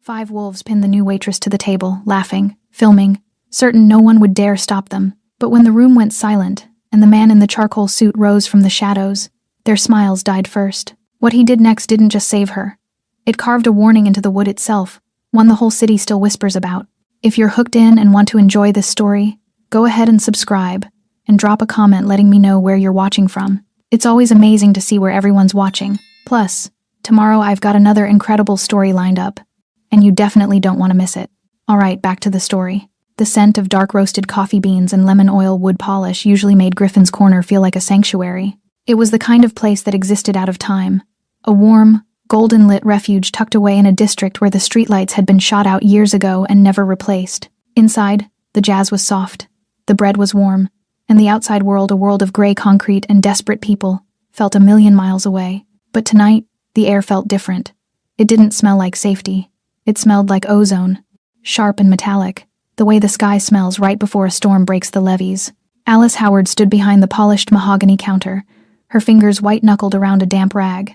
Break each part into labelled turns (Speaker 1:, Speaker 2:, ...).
Speaker 1: 5 wolves pinned the new waitress to the table, laughing, filming, certain no one would dare stop them. But when the room went silent, and the man in the charcoal suit rose from the shadows, their smiles died first. What he did next didn't just save her. It carved a warning into the wood itself, one the whole city still whispers about. If you're hooked in and want to enjoy this story, go ahead and subscribe, and drop a comment letting me know where you're watching from. It's always amazing to see where everyone's watching. Plus, tomorrow I've got another incredible story lined up, and you definitely don't want to miss it. Alright, back to the story. The scent of dark roasted coffee beans and lemon oil wood polish usually made Griffin's Corner feel like a sanctuary. It was the kind of place that existed out of time. A warm, golden-lit refuge tucked away in a district where the streetlights had been shot out years ago and never replaced. Inside, the jazz was soft, the bread was warm, and the outside world, a world of gray concrete and desperate people, felt a million miles away. But tonight, the air felt different. It didn't smell like safety. It smelled like ozone, sharp and metallic, the way the sky smells right before a storm breaks the levees. Alice Howard stood behind the polished mahogany counter, her fingers white-knuckled around a damp rag.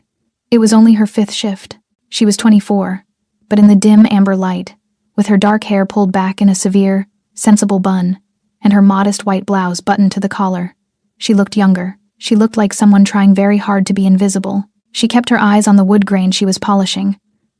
Speaker 1: It was only her 5th shift. She was 24, but in the dim amber light, with her dark hair pulled back in a severe, sensible bun, and her modest white blouse buttoned to the collar, she looked younger. She looked like someone trying very hard to be invisible. She kept her eyes on the wood grain she was polishing,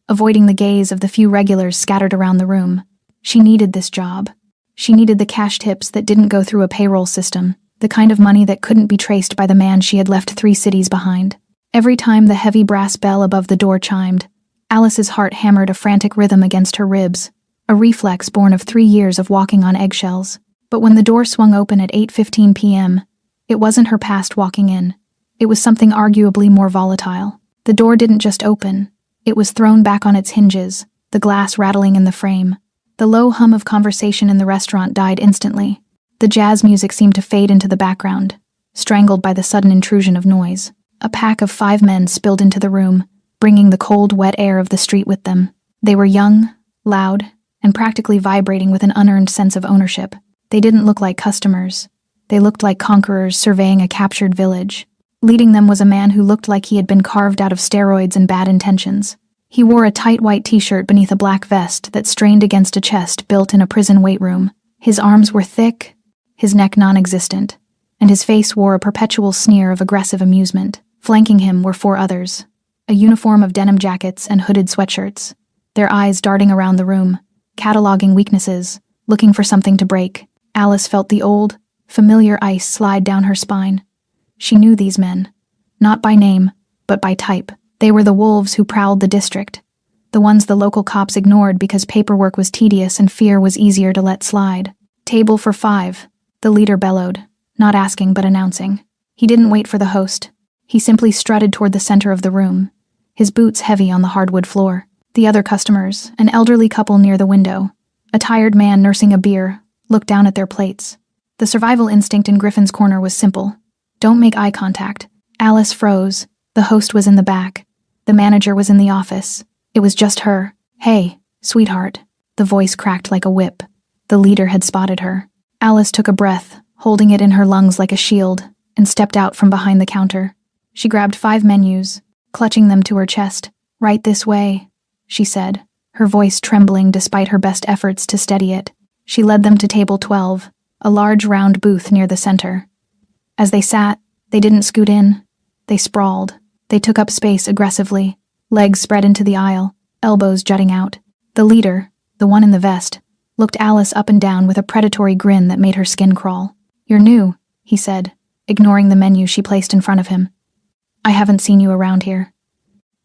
Speaker 1: avoiding the gaze of the few regulars scattered around the room. She needed this job. She needed the cash tips that didn't go through a payroll system, the kind of money that couldn't be traced by the man she had left 3 cities behind. Every time the heavy brass bell above the door chimed, Alice's heart hammered a frantic rhythm against her ribs, a reflex born of 3 years of walking on eggshells. But when the door swung open at 8:15 p.m., it wasn't her past walking in. It was something arguably more volatile. The door didn't just open. It was thrown back on its hinges, the glass rattling in the frame. The low hum of conversation in the restaurant died instantly. The jazz music seemed to fade into the background, strangled by the sudden intrusion of noise. A pack of 5 men spilled into the room, bringing the cold, wet air of the street with them. They were young, loud, and practically vibrating with an unearned sense of ownership. They didn't look like customers. They looked like conquerors surveying a captured village. Leading them was a man who looked like he had been carved out of steroids and bad intentions. He wore a tight white t-shirt beneath a black vest that strained against a chest built in a prison weight room. His arms were thick, his neck non-existent, and his face wore a perpetual sneer of aggressive amusement. Flanking him were 4 others, a uniform of denim jackets and hooded sweatshirts, their eyes darting around the room, cataloging weaknesses, looking for something to break. Alice felt the old, familiar ice slide down her spine. She knew these men, not by name, but by type. They were the wolves who prowled the district, the ones the local cops ignored because paperwork was tedious and fear was easier to let slide. "Table for 5, the leader bellowed, not asking but announcing. He didn't wait for the host. He simply strutted toward the center of the room, his boots heavy on the hardwood floor. The other customers, an elderly couple near the window, a tired man nursing a beer, looked down at their plates. The survival instinct in Griffin's Corner was simple. Don't make eye contact. Alice froze. The host was in the back. The manager was in the office. It was just her. "Hey, sweetheart." The voice cracked like a whip. The leader had spotted her. Alice took a breath, holding it in her lungs like a shield, and stepped out from behind the counter. She grabbed 5 menus, clutching them to her chest. "Right this way," she said, her voice trembling despite her best efforts to steady it. She led them to table 12, a large round booth near the center. As they sat, they didn't scoot in. They sprawled. They took up space aggressively, legs spread into the aisle, elbows jutting out. The leader, the one in the vest, looked Alice up and down with a predatory grin that made her skin crawl. "You're new," he said, ignoring the menu she placed in front of him. "I haven't seen you around here."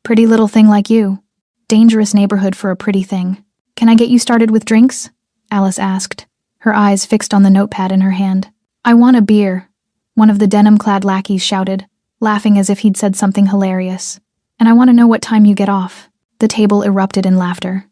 Speaker 1: "Pretty little thing like you. Dangerous neighborhood for a pretty thing. Can I get you started with drinks?" Alice asked, her eyes fixed on the notepad in her hand. "I want a beer," one of the denim-clad lackeys shouted, laughing as if he'd said something hilarious. "And I want to know what time you get off." The table erupted in laughter.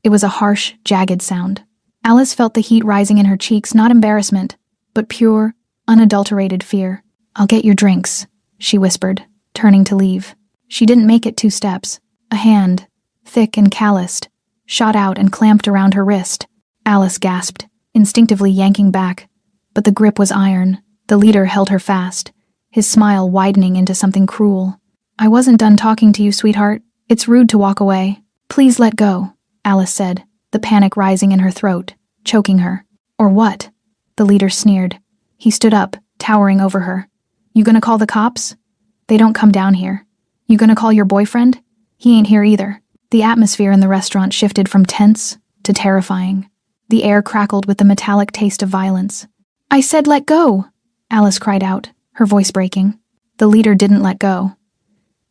Speaker 1: It was a harsh, jagged sound. Alice felt the heat rising in her cheeks, not embarrassment, but pure, unadulterated fear. "I'll get your drinks," she whispered, turning to leave. She didn't make it 2 steps. A hand, thick and calloused, shot out and clamped around her wrist. Alice gasped, instinctively yanking back, but the grip was iron. The leader held her fast, his smile widening into something cruel. "I wasn't done talking to you, sweetheart. It's rude to walk away. Please let go." Alice said, the panic rising in her throat, choking her. Or what? The leader sneered. He stood up, towering over her. You gonna call the cops? They don't come down here. You gonna call your boyfriend? He ain't here either. The atmosphere in the restaurant shifted from tense to terrifying. The air crackled with the metallic taste of violence. I said let go, Alice cried out, her voice breaking. The leader didn't let go.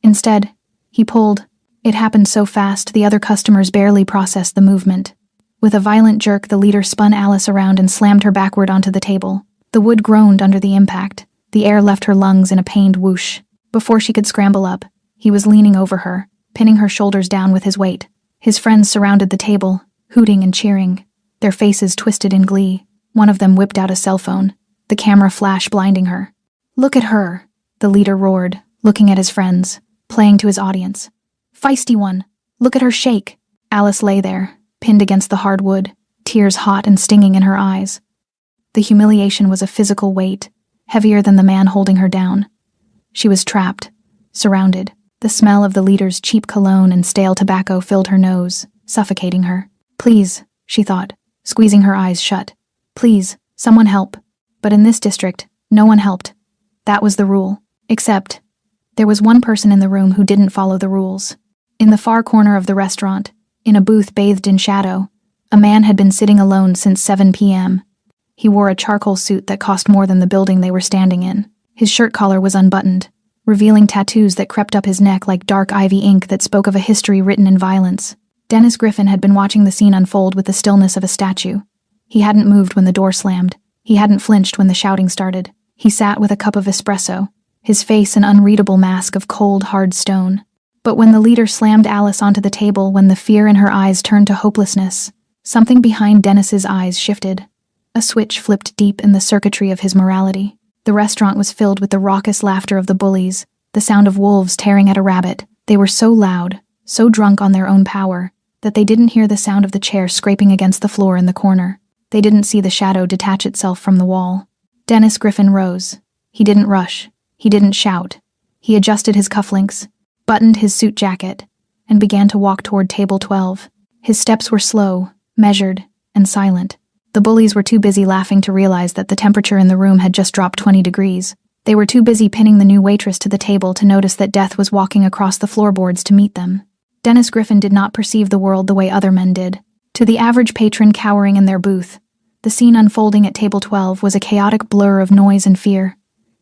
Speaker 1: Instead, he pulled. It happened so fast the other customers barely processed the movement. With a violent jerk, the leader spun Alice around and slammed her backward onto the table. The wood groaned under the impact. The air left her lungs in a pained whoosh. Before she could scramble up, he was leaning over her, pinning her shoulders down with his weight. His friends surrounded the table, hooting and cheering, their faces twisted in glee. One of them whipped out a cell phone, the camera flash blinding her. Look at her, the leader roared, looking at his friends, playing to his audience. Feisty one, look at her shake. Alice lay there, pinned against the hardwood, tears hot and stinging in her eyes. The humiliation was a physical weight, heavier than the man holding her down. She was trapped, surrounded. The smell of the leader's cheap cologne and stale tobacco filled her nose, suffocating her. Please, she thought, squeezing her eyes shut. Please, someone help. But in this district, no one helped. That was the rule. Except, there was one person in the room who didn't follow the rules. In the far corner of the restaurant, in a booth bathed in shadow, a man had been sitting alone since 7 p.m. He wore a charcoal suit that cost more than the building they were standing in. His shirt collar was unbuttoned, revealing tattoos that crept up his neck like dark ivy ink that spoke of a history written in violence. Dennis Griffin had been watching the scene unfold with the stillness of a statue. He hadn't moved when the door slammed. He hadn't flinched when the shouting started. He sat with a cup of espresso, his face an unreadable mask of cold, hard stone. But when the leader slammed Alice onto the table, when the fear in her eyes turned to hopelessness, something behind Dennis's eyes shifted. A switch flipped deep in the circuitry of his morality. The restaurant was filled with the raucous laughter of the bullies, the sound of wolves tearing at a rabbit. They were so loud, so drunk on their own power, that they didn't hear the sound of the chair scraping against the floor in the corner. They didn't see the shadow detach itself from the wall. Dennis Griffin rose. He didn't rush. He didn't shout. He adjusted his cufflinks, buttoned his suit jacket, and began to walk toward table 12. His steps were slow, measured, and silent. The bullies were too busy laughing to realize that the temperature in the room had just dropped 20 degrees. They were too busy pinning the new waitress to the table to notice that death was walking across the floorboards to meet them. Dennis Griffin did not perceive the world the way other men did. To the average patron cowering in their booth, the scene unfolding at table 12 was a chaotic blur of noise and fear.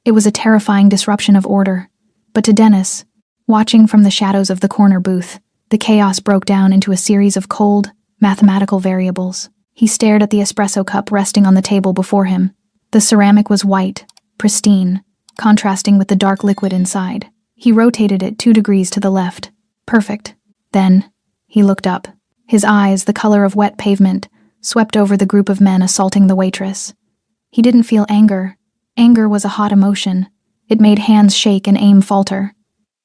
Speaker 1: It was a terrifying disruption of order. But to Dennis, watching from the shadows of the corner booth, the chaos broke down into a series of cold, mathematical variables. He stared at the espresso cup resting on the table before him. The ceramic was white, pristine, contrasting with the dark liquid inside. He rotated it 2 degrees to the left. Perfect. Then, he looked up. His eyes, the color of wet pavement, swept over the group of men assaulting the waitress. He didn't feel anger. Anger was a hot emotion. It made hands shake and aim falter.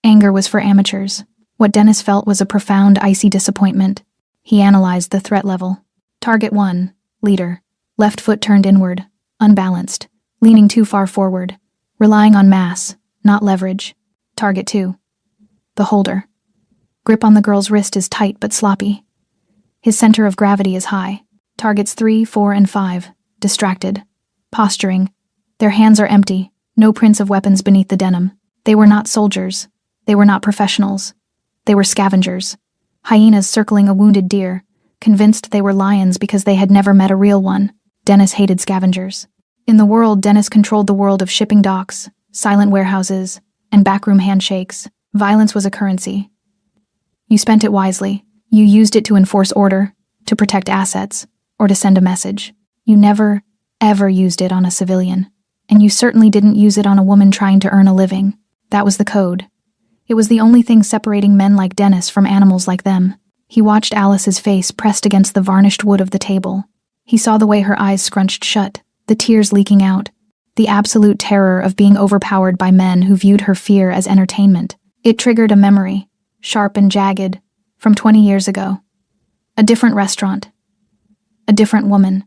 Speaker 1: Anger was for amateurs. What Dennis felt was a profound, icy disappointment. He analyzed the threat level. Target 1, leader. Left foot turned inward, unbalanced, leaning too far forward, relying on mass, not leverage. Target 2, the holder. Grip on the girl's wrist is tight but sloppy. His center of gravity is high. Targets 3, 4, and 5, distracted, posturing. Their hands are empty, no prints of weapons beneath the denim. They were not soldiers. They were not professionals. They were scavengers. Hyenas circling a wounded deer, convinced they were lions because they had never met a real one. Dennis hated scavengers. In the world, Dennis controlled the world of shipping docks, silent warehouses, and backroom handshakes. Violence was a currency. You spent it wisely. You used it to enforce order, to protect assets, or to send a message. You never, ever used it on a civilian. And you certainly didn't use it on a woman trying to earn a living. That was the code. It was the only thing separating men like Dennis from animals like them. He watched Alice's face pressed against the varnished wood of the table. He saw the way her eyes scrunched shut, the tears leaking out, the absolute terror of being overpowered by men who viewed her fear as entertainment. It triggered a memory, sharp and jagged, from 20 years ago. A different restaurant. A different woman.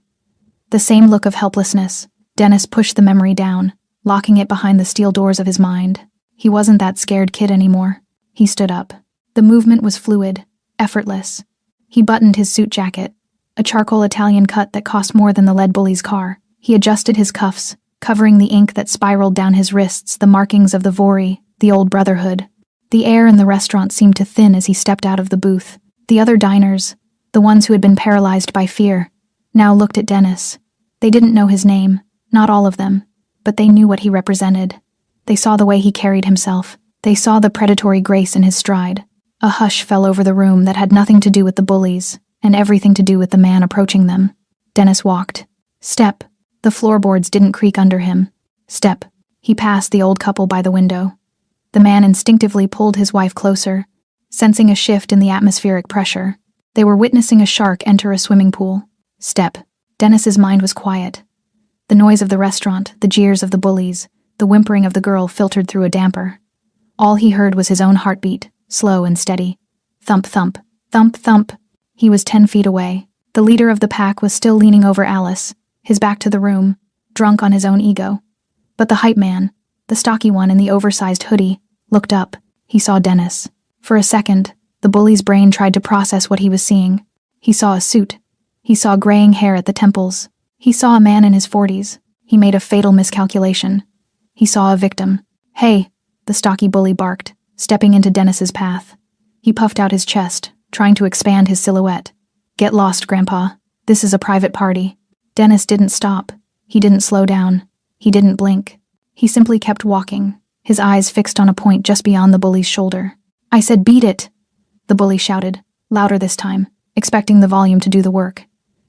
Speaker 1: The same look of helplessness. Dennis pushed the memory down, locking it behind the steel doors of his mind. He wasn't that scared kid anymore. He stood up. The movement was fluid, effortless. He buttoned his suit jacket, a charcoal Italian cut that cost more than the lead bully's car. He adjusted his cuffs, covering the ink that spiraled down his wrists, the markings of the Vori, the old brotherhood. The air in the restaurant seemed to thin as he stepped out of the booth. The other diners, the ones who had been paralyzed by fear, now looked at Dennis. They didn't know his name, not all of them, but they knew what he represented. They saw the way he carried himself. They saw the predatory grace in his stride. A hush fell over the room that had nothing to do with the bullies, and everything to do with the man approaching them. Dennis walked. Step. The floorboards didn't creak under him. Step. He passed the old couple by the window. The man instinctively pulled his wife closer, sensing a shift in the atmospheric pressure. They were witnessing a shark enter a swimming pool. Step. Dennis's mind was quiet. The noise of the restaurant, the jeers of the bullies, the whimpering of the girl filtered through a damper. All he heard was his own heartbeat, slow and steady. Thump, thump, thump, thump. He was 10 feet away. The leader of the pack was still leaning over Alice, his back to the room, drunk on his own ego. But the hype man, the stocky one in the oversized hoodie, looked up. He saw Dennis. For a second, the bully's brain tried to process what he was seeing. He saw a suit. He saw graying hair at the temples. He saw a man in his 40s. He made a fatal miscalculation. He saw a victim. Hey, the stocky bully barked, stepping into Dennis's path. He puffed out his chest, trying to expand his silhouette. Get lost, Grandpa. This is a private party. Dennis didn't stop. He didn't slow down. He didn't blink. He simply kept walking, his eyes fixed on a point just beyond the bully's shoulder. I said beat it, the bully shouted, louder this time, expecting the volume to do the work.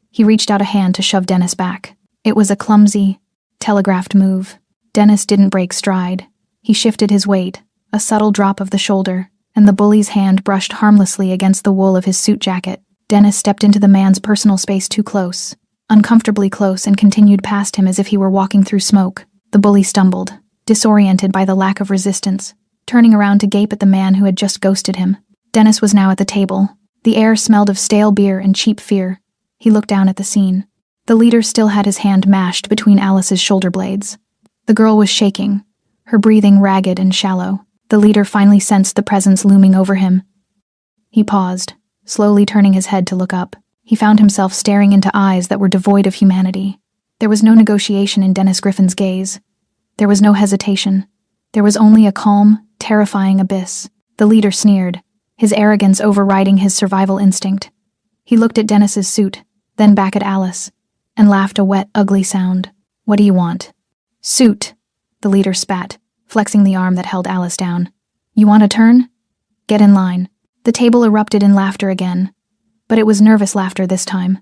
Speaker 1: He reached out a hand to shove Dennis back. It was a clumsy, telegraphed move. Dennis didn't break stride. He shifted his weight, a subtle drop of the shoulder, and the bully's hand brushed harmlessly against the wool of his suit jacket. Dennis stepped into the man's personal space too close, uncomfortably close, and continued past him as if he were walking through smoke. The bully stumbled, disoriented by the lack of resistance, turning around to gape at the man who had just ghosted him. Dennis was now at the table. The air smelled of stale beer and cheap fear. He looked down at the scene. The leader still had his hand mashed between Alice's shoulder blades. The girl was shaking, her breathing ragged and shallow. The leader finally sensed the presence looming over him. He paused, slowly turning his head to look up. He found himself staring into eyes that were devoid of humanity. There was no negotiation in Dennis Griffin's gaze. There was no hesitation. There was only a calm, terrifying abyss. The leader sneered, his arrogance overriding his survival instinct. He looked at Dennis's suit, then back at Alice, and laughed a wet, ugly sound. What do you want? Suit, the leader spat, flexing the arm that held Alice down. You want a turn? Get in line. The table erupted in laughter again, but it was nervous laughter this time.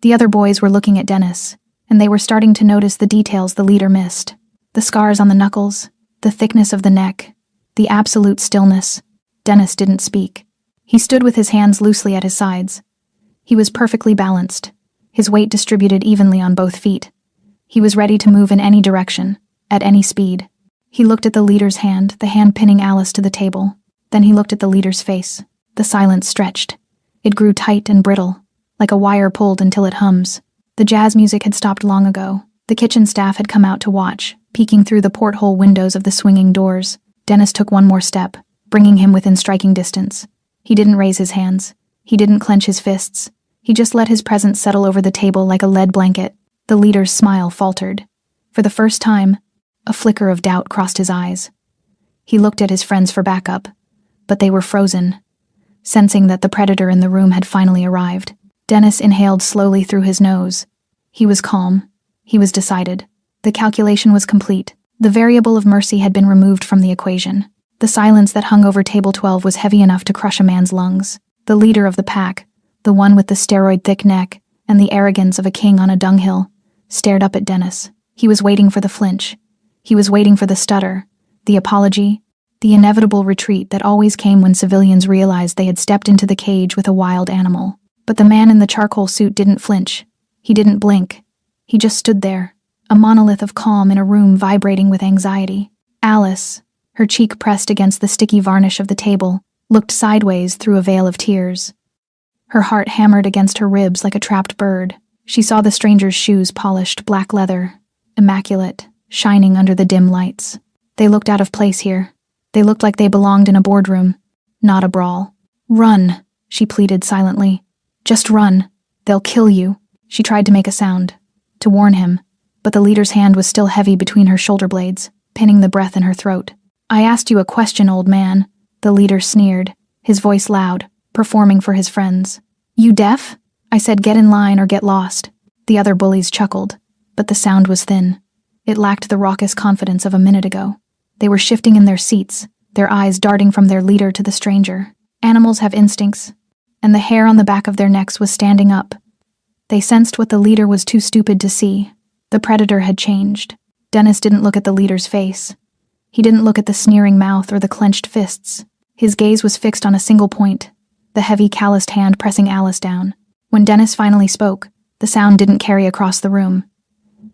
Speaker 1: The other boys were looking at Dennis, and they were starting to notice the details the leader missed. The scars on the knuckles, the thickness of the neck, the absolute stillness. Dennis didn't speak. He stood with his hands loosely at his sides. He was perfectly balanced, his weight distributed evenly on both feet. He was ready to move in any direction, at any speed. He looked at the leader's hand, the hand pinning Alice to the table. Then he looked at the leader's face. The silence stretched. It grew tight and brittle, like a wire pulled until it hums. The jazz music had stopped long ago. The kitchen staff had come out to watch, peeking through the porthole windows of the swinging doors. Dennis took one more step, bringing him within striking distance. He didn't raise his hands. He didn't clench his fists. He just let his presence settle over the table like a lead blanket. The leader's smile faltered. For the first time, a flicker of doubt crossed his eyes. He looked at his friends for backup, but they were frozen, sensing that the predator in the room had finally arrived. Dennis inhaled slowly through his nose. He was calm. He was decided. The calculation was complete. The variable of mercy had been removed from the equation. The silence that hung over table 12 was heavy enough to crush a man's lungs. The leader of the pack, the one with the steroid-thick neck and the arrogance of a king on a dunghill, stared up at Dennis. He was waiting for the flinch. He was waiting for the stutter, the apology, the inevitable retreat that always came when civilians realized they had stepped into the cage with a wild animal. But the man in the charcoal suit didn't flinch. He didn't blink. He just stood there, a monolith of calm in a room vibrating with anxiety. Alice, her cheek pressed against the sticky varnish of the table, looked sideways through a veil of tears. Her heart hammered against her ribs like a trapped bird. She saw the stranger's shoes, polished black leather, immaculate, shining under the dim lights. They looked out of place here. They looked like they belonged in a boardroom, not a brawl. Run, she pleaded silently. Just run. They'll kill you. She tried to make a sound, to warn him, but the leader's hand was still heavy between her shoulder blades, pinning the breath in her throat. I asked you a question, old man, the leader sneered, his voice loud, performing for his friends. You deaf? I said get in line or get lost. The other bullies chuckled, but the sound was thin. It lacked the raucous confidence of a minute ago. They were shifting in their seats, their eyes darting from their leader to the stranger. Animals have instincts, and the hair on the back of their necks was standing up. They sensed what the leader was too stupid to see. The predator had changed. Dennis didn't look at the leader's face. He didn't look at the sneering mouth or the clenched fists. His gaze was fixed on a single point, the heavy, calloused hand pressing Alice down. When Dennis finally spoke, the sound didn't carry across the room.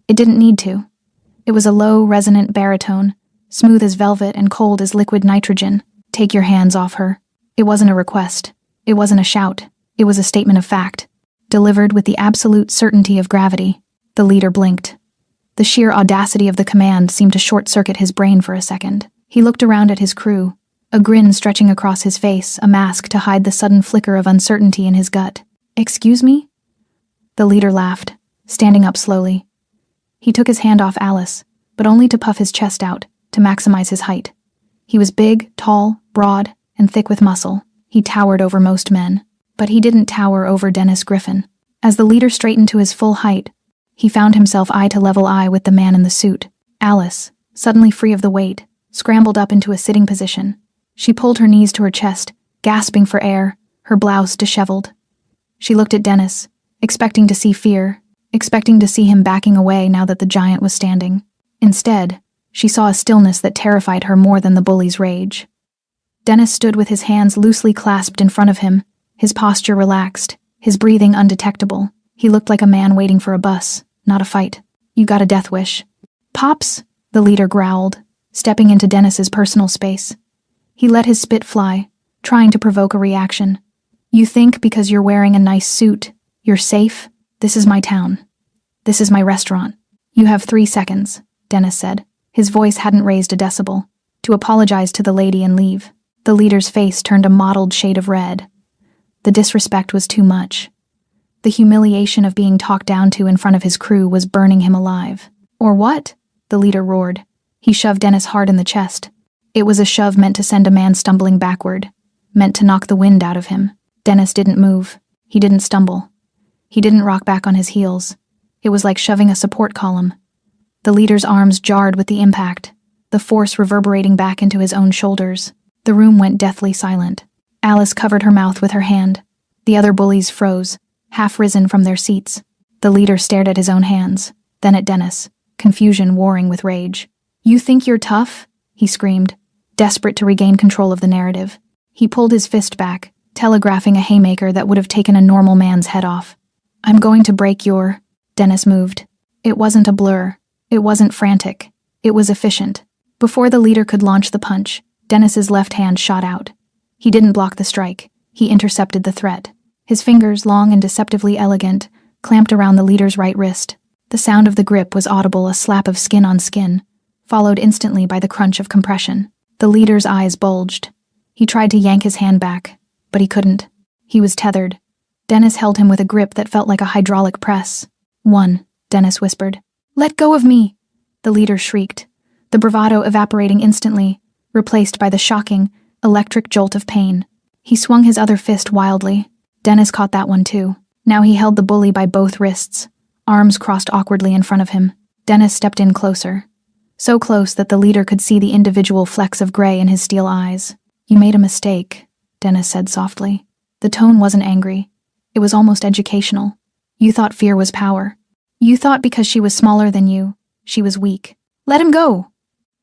Speaker 1: It didn't need to. It was a low, resonant baritone, smooth as velvet and cold as liquid nitrogen. Take your hands off her. It wasn't a request. It wasn't a shout. It was a statement of fact, delivered with the absolute certainty of gravity. The leader blinked. The sheer audacity of the command seemed to short-circuit his brain for a second. He looked around at his crew, a grin stretching across his face, a mask to hide the sudden flicker of uncertainty in his gut. Excuse me? The leader laughed, standing up slowly. He took his hand off Alice, but only to puff his chest out, to maximize his height. He was big, tall, broad, and thick with muscle. He towered over most men, but he didn't tower over Dennis Griffin. As the leader straightened to his full height, he found himself eye to level eye with the man in the suit. Alice, suddenly free of the weight, scrambled up into a sitting position. She pulled her knees to her chest, gasping for air, her blouse disheveled. She looked at Dennis, expecting to see fear, expecting to see him backing away now that the giant was standing. Instead, she saw a stillness that terrified her more than the bully's rage. Dennis stood with his hands loosely clasped in front of him, his posture relaxed, his breathing undetectable. He looked like a man waiting for a bus, not a fight. You got a death wish. Pops, the leader growled, stepping into Dennis's personal space. He let his spit fly, trying to provoke a reaction. You think because you're wearing a nice suit, you're safe? This is my town. This is my restaurant. You have 3 seconds, Dennis said. His voice hadn't raised a decibel. To apologize to the lady and leave. The leader's face turned a mottled shade of red. The disrespect was too much. The humiliation of being talked down to in front of his crew was burning him alive. Or what? The leader roared. He shoved Dennis hard in the chest. It was a shove meant to send a man stumbling backward, meant to knock the wind out of him. Dennis didn't move. He didn't stumble. He didn't rock back on his heels. It was like shoving a support column. The leader's arms jarred with the impact, the force reverberating back into his own shoulders. The room went deathly silent. Alice covered her mouth with her hand. The other bullies froze, half risen from their seats. The leader stared at his own hands, then at Dennis, confusion warring with rage. You think you're tough? He screamed, desperate to regain control of the narrative. He pulled his fist back, telegraphing a haymaker that would have taken a normal man's head off. I'm going to break your... Dennis moved. It wasn't a blur. It wasn't frantic. It was efficient. Before the leader could launch the punch, Dennis's left hand shot out. He didn't block the strike. He intercepted the threat. His fingers, long and deceptively elegant, clamped around the leader's right wrist. The sound of the grip was audible, a slap of skin on skin, followed instantly by the crunch of compression. The leader's eyes bulged. He tried to yank his hand back, but he couldn't. He was tethered. Dennis held him with a grip that felt like a hydraulic press. One, Dennis whispered. Let go of me, the leader shrieked, the bravado evaporating instantly, replaced by the shocking, electric jolt of pain. He swung his other fist wildly. Dennis caught that one too. Now he held the bully by both wrists, arms crossed awkwardly in front of him. Dennis stepped in closer. So close that the leader could see the individual flecks of gray in his steel eyes. You made a mistake, Dennis said softly. The tone wasn't angry. It was almost educational. You thought fear was power. You thought because she was smaller than you, she was weak. Let him go!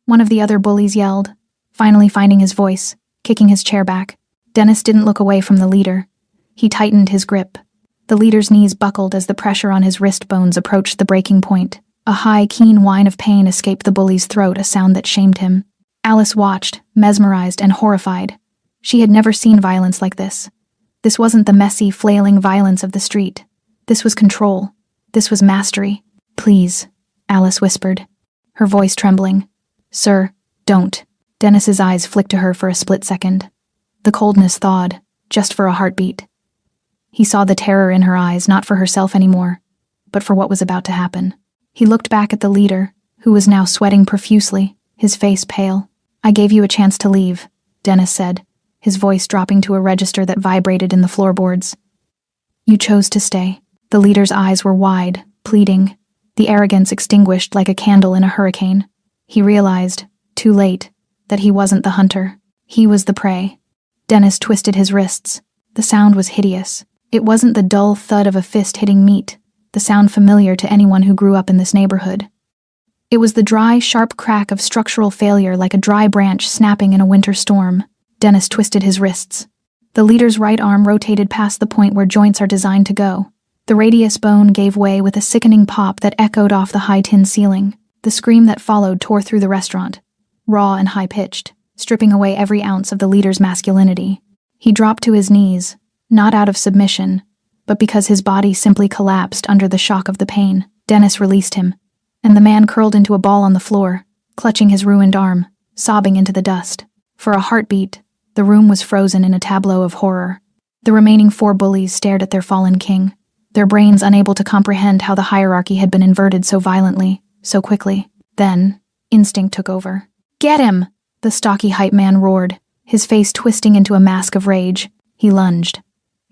Speaker 1: One of the other bullies yelled, finally finding his voice, kicking his chair back. Dennis didn't look away from the leader. He tightened his grip. The leader's knees buckled as the pressure on his wrist bones approached the breaking point. A high, keen whine of pain escaped the bully's throat, a sound that shamed him. Alice watched, mesmerized and horrified. She had never seen violence like this. This wasn't the messy, flailing violence of the street. This was control. This was mastery. Please, Alice whispered, her voice trembling. Sir, don't. Dennis's eyes flicked to her for a split second. The coldness thawed, just for a heartbeat. He saw the terror in her eyes, not for herself anymore, but for what was about to happen. He looked back at the leader, who was now sweating profusely, his face pale. "I gave you a chance to leave," Dennis said, his voice dropping to a register that vibrated in the floorboards. "You chose to stay." The leader's eyes were wide, pleading, the arrogance extinguished like a candle in a hurricane. He realized, too late, that he wasn't the hunter. He was the prey. Dennis twisted his wrists. The sound was hideous. It wasn't the dull thud of a fist hitting meat, the sound familiar to anyone who grew up in this neighborhood. It was the dry, sharp crack of structural failure, like a dry branch snapping in a winter storm. Dennis twisted his wrists. The leader's right arm rotated past the point where joints are designed to go. The radius bone gave way with a sickening pop that echoed off the high tin ceiling. The scream that followed tore through the restaurant, raw and high-pitched, stripping away every ounce of the leader's masculinity. He dropped to his knees, not out of submission, but because his body simply collapsed under the shock of the pain. Dennis released him, and the man curled into a ball on the floor, clutching his ruined arm, sobbing into the dust. For a heartbeat, the room was frozen in a tableau of horror. The remaining 4 bullies stared at their fallen king, their brains unable to comprehend how the hierarchy had been inverted so violently, so quickly. Then, instinct took over. "Get him!" the stocky hype man roared, his face twisting into a mask of rage. He lunged.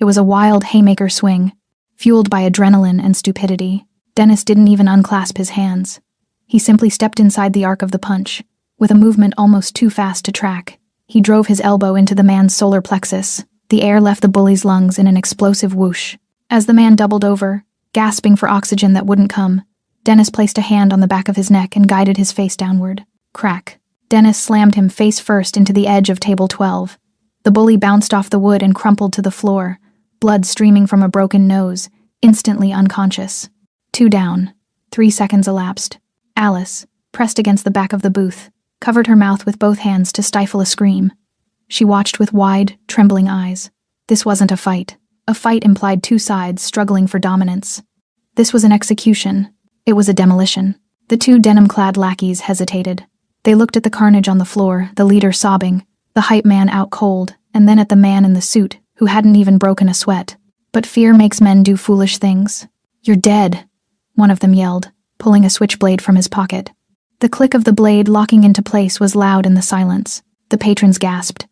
Speaker 1: It was a wild haymaker swing, fueled by adrenaline and stupidity. Dennis didn't even unclasp his hands. He simply stepped inside the arc of the punch, with a movement almost too fast to track. He drove his elbow into the man's solar plexus. The air left the bully's lungs in an explosive whoosh. As the man doubled over, gasping for oxygen that wouldn't come, Dennis placed a hand on the back of his neck and guided his face downward. Crack. Dennis slammed him face first into the edge of table 12. The bully bounced off the wood and crumpled to the floor, blood streaming from a broken nose, instantly unconscious. 2 down. 3 seconds elapsed. Alice, pressed against the back of the booth, covered her mouth with both hands to stifle a scream. She watched with wide, trembling eyes. This wasn't a fight. A fight implied 2 sides struggling for dominance. This was an execution. It was a demolition. The 2 denim-clad lackeys hesitated. They looked at the carnage on the floor, the leader sobbing, the hype man out cold, and then at the man in the suit, who hadn't even broken a sweat. But fear makes men do foolish things. "You're dead," one of them yelled, pulling a switchblade from his pocket. The click of the blade locking into place was loud in the silence. The patrons gasped.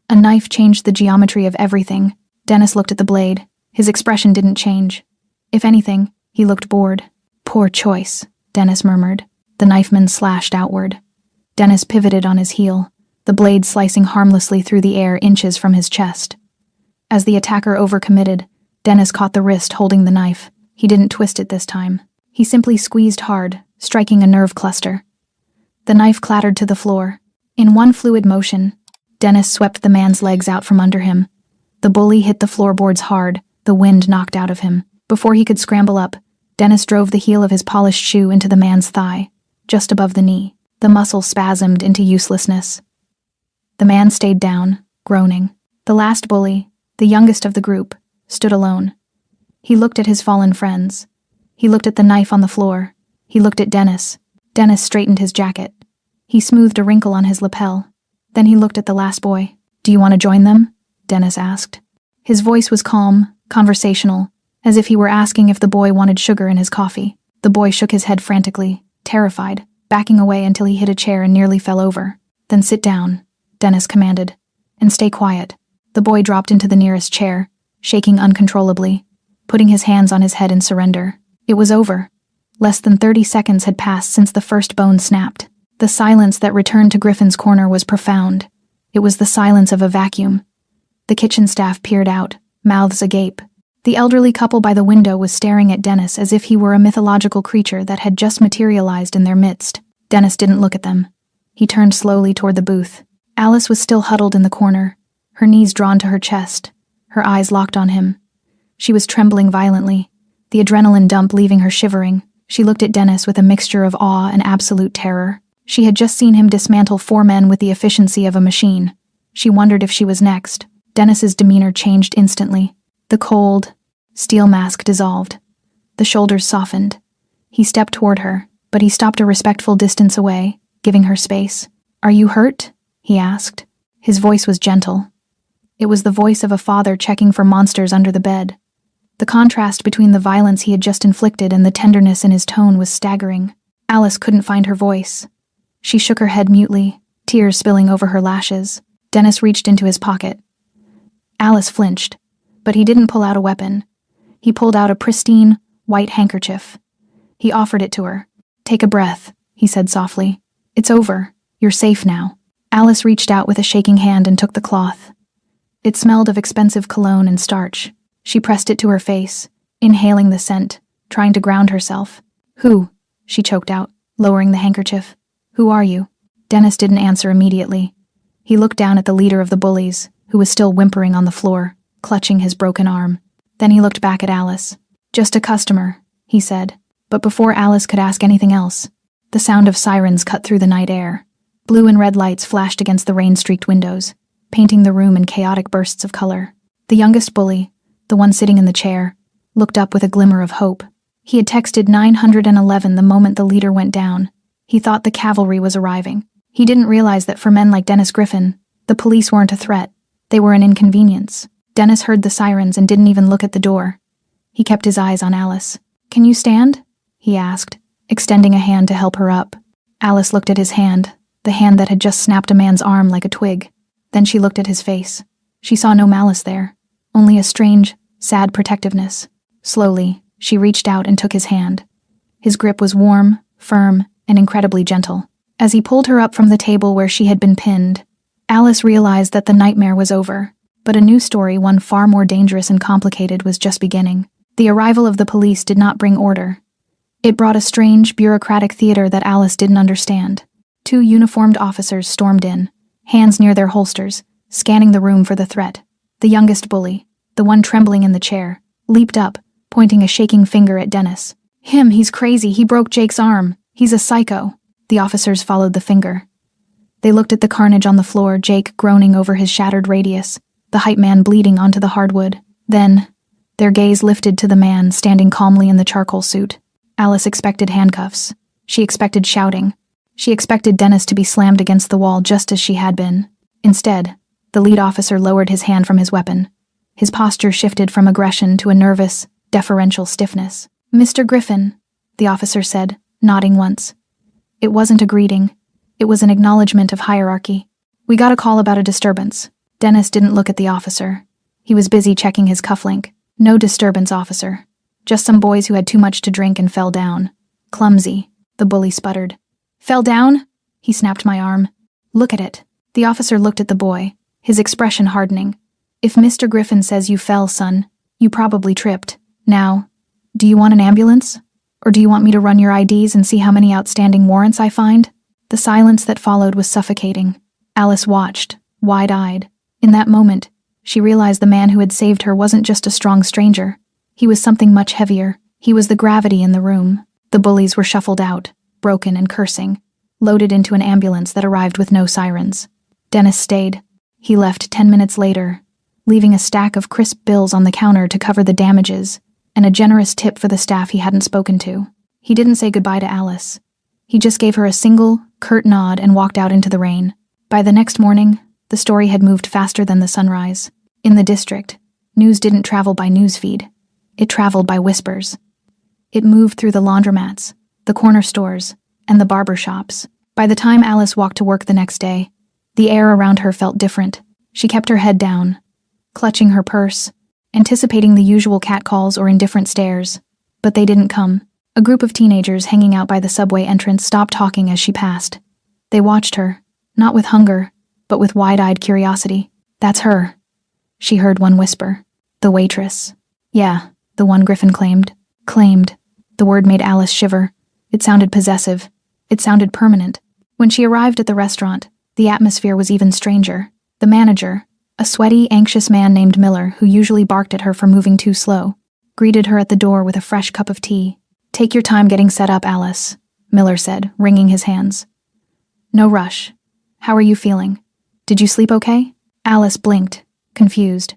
Speaker 1: A knife changed the geometry of everything. Dennis looked at the blade. His expression didn't change. If anything, he looked bored. "Poor choice," Dennis murmured. The knifeman slashed outward. Dennis pivoted on his heel, the blade slicing harmlessly through the air inches from his chest. As the attacker overcommitted, Dennis caught the wrist holding the knife. He didn't twist it this time. He simply squeezed hard, striking a nerve cluster. The knife clattered to the floor. In one fluid motion, Dennis swept the man's legs out from under him. The bully hit the floorboards hard, the wind knocked out of him. Before he could scramble up, Dennis drove the heel of his polished shoe into the man's thigh, just above the knee. The muscle spasmed into uselessness. The man stayed down, groaning. The last bully, the youngest of the group, stood alone. He looked at his fallen friends. He looked at the knife on the floor. He looked at Dennis. Dennis straightened his jacket. He smoothed a wrinkle on his lapel. Then he looked at the last boy. "Do you want to join them?" Dennis asked. His voice was calm, conversational, as if he were asking if the boy wanted sugar in his coffee. The boy shook his head frantically, terrified, backing away until he hit a chair and nearly fell over. "Then sit down," Dennis commanded, "and stay quiet." The boy dropped into the nearest chair, shaking uncontrollably, putting his hands on his head in surrender. It was over. Less than 30 seconds had passed since the first bone snapped. The silence that returned to Griffin's corner was profound. It was the silence of a vacuum. The kitchen staff peered out, mouths agape. The elderly couple by the window was staring at Dennis as if he were a mythological creature that had just materialized in their midst. Dennis didn't look at them. He turned slowly toward the booth. Alice was still huddled in the corner, her knees drawn to her chest, her eyes locked on him. She was trembling violently, the adrenaline dump leaving her shivering. She looked at Dennis with a mixture of awe and absolute terror. She had just seen him dismantle 4 men with the efficiency of a machine. She wondered if she was next. Dennis's demeanor changed instantly. The cold, steel mask dissolved. The shoulders softened. He stepped toward her, but he stopped a respectful distance away, giving her space. "Are you hurt?" he asked. His voice was gentle. It was the voice of a father checking for monsters under the bed. The contrast between the violence he had just inflicted and the tenderness in his tone was staggering. Alice couldn't find her voice. She shook her head mutely, tears spilling over her lashes. Dennis reached into his pocket. Alice flinched, but he didn't pull out a weapon. He pulled out a pristine, white handkerchief. He offered it to her. "Take a breath," he said softly. "It's over. You're safe now." Alice reached out with a shaking hand and took the cloth. It smelled of expensive cologne and starch. She pressed it to her face, inhaling the scent, trying to ground herself. "Who?" she choked out, lowering the handkerchief. "Who are you?" Dennis didn't answer immediately. He looked down at the leader of the bullies, who was still whimpering on the floor, clutching his broken arm. Then he looked back at Alice. "Just a customer," he said. But before Alice could ask anything else, the sound of sirens cut through the night air. Blue and red lights flashed against the rain-streaked windows, painting the room in chaotic bursts of color. The youngest bully, the one sitting in the chair, looked up with a glimmer of hope. He had texted 911 the moment the leader went down. He thought the cavalry was arriving. He didn't realize that for men like Dennis Griffin, the police weren't a threat. They were an inconvenience. Dennis heard the sirens and didn't even look at the door. He kept his eyes on Alice. "Can you stand?" he asked, extending a hand to help her up. Alice looked at his hand, the hand that had just snapped a man's arm like a twig. Then she looked at his face. She saw no malice there, only a strange, sad protectiveness. Slowly, she reached out and took his hand. His grip was warm, firm, and incredibly gentle. As he pulled her up from the table where she had been pinned, Alice realized that the nightmare was over. But a new story, one far more dangerous and complicated, was just beginning. The arrival of the police did not bring order. It brought a strange, bureaucratic theater that Alice didn't understand. 2 uniformed officers stormed in, hands near their holsters, scanning the room for the threat. The youngest bully, the one trembling in the chair, leaped up, pointing a shaking finger at Dennis. He's crazy. He broke Jake's arm. He's a psycho." The officers followed the finger. They looked at the carnage on the floor, Jake groaning over his shattered radius, the hype man bleeding onto the hardwood. Then, their gaze lifted to the man standing calmly in the charcoal suit. Alice expected handcuffs. She expected shouting. She expected Dennis to be slammed against the wall just as she had been. Instead, the lead officer lowered his hand from his weapon. His posture shifted from aggression to a nervous, deferential stiffness. "Mr. Griffin," the officer said, nodding once. It wasn't a greeting. It was an acknowledgement of hierarchy. "We got a call about a disturbance." Dennis didn't look at the officer. He was busy checking his cufflink. "No disturbance, officer. Just some boys who had too much to drink and fell down. Clumsy," the bully sputtered. "Fell down?" He snapped my arm. "Look at it." The officer looked at the boy, his expression hardening. "If Mr. Griffin says you fell, son, you probably tripped. Now, do you want an ambulance? Or do you want me to run your IDs and see how many outstanding warrants I find?" The silence that followed was suffocating. Alice watched, wide-eyed. In that moment, she realized the man who had saved her wasn't just a strong stranger. He was something much heavier. He was the gravity in the room. The bullies were shuffled out, broken and cursing, loaded into an ambulance that arrived with no sirens. Dennis stayed. He left 10 minutes later, leaving a stack of crisp bills on the counter to cover the damages, and a generous tip for the staff he hadn't spoken to. He didn't say goodbye to Alice. He just gave her a single, curt nod and walked out into the rain. By the next morning, the story had moved faster than the sunrise. In the district, news didn't travel by newsfeed. It traveled by whispers. It moved through the laundromats, the corner stores, and the barber shops. By the time Alice walked to work the next day, the air around her felt different. She kept her head down, clutching her purse, anticipating the usual catcalls or indifferent stares. But they didn't come. A group of teenagers hanging out by the subway entrance stopped talking as she passed. They watched her, not with hunger, but with wide-eyed curiosity. "That's her," she heard one whisper. "The waitress." "Yeah," the one Griffin claimed. Claimed. The word made Alice shiver. It sounded possessive. It sounded permanent. When she arrived at the restaurant, the atmosphere was even stranger. The manager, a sweaty, anxious man named Miller, who usually barked at her for moving too slow, greeted her at the door with a fresh cup of tea. "Take your time getting set up, Alice," Miller said, wringing his hands. "No rush. How are you feeling? Did you sleep okay?" Alice blinked, confused.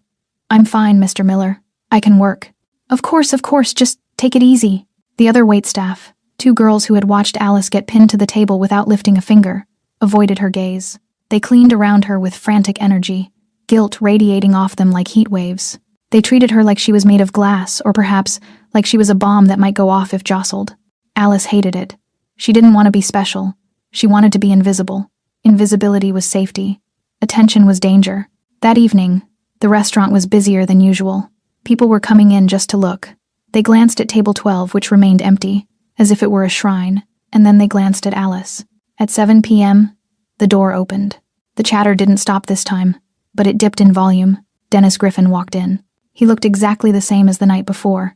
Speaker 1: "I'm fine, Mr. Miller. I can work." Of course, just take it easy." The other waitstaff, 2 girls who had watched Alice get pinned to the table without lifting a finger, avoided her gaze. They cleaned around her with frantic energy, guilt radiating off them like heat waves. They treated her like she was made of glass, or perhaps like she was a bomb that might go off if jostled. Alice hated it. She didn't want to be special. She wanted to be invisible. Invisibility was safety. Attention was danger. That evening, the restaurant was busier than usual. People were coming in just to look. They glanced at table 12, which remained empty, as if it were a shrine, and then they glanced at Alice. At 7 p.m., the door opened. The chatter didn't stop this time, but it dipped in volume. Dennis Griffin walked in. He looked exactly the same as the night before.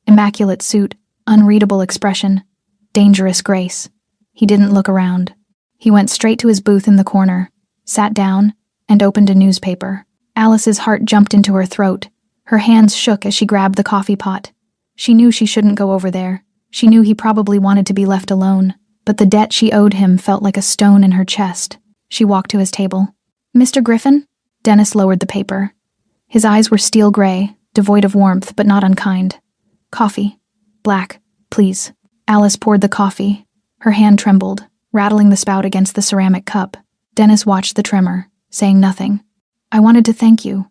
Speaker 1: Immaculate suit, unreadable expression, dangerous grace. He didn't look around. He went straight to his booth in the corner, sat down, and opened a newspaper. Alice's heart jumped into her throat. Her hands shook as she grabbed the coffee pot. She knew she shouldn't go over there. She knew he probably wanted to be left alone, but the debt she owed him felt like a stone in her chest. She walked to his table. "Mr. Griffin?" Dennis lowered the paper. His eyes were steel gray, devoid of warmth but not unkind. "Coffee. Black, please." Alice poured the coffee. Her hand trembled, rattling the spout against the ceramic cup. Dennis watched the tremor, saying nothing. "I wanted to thank you,"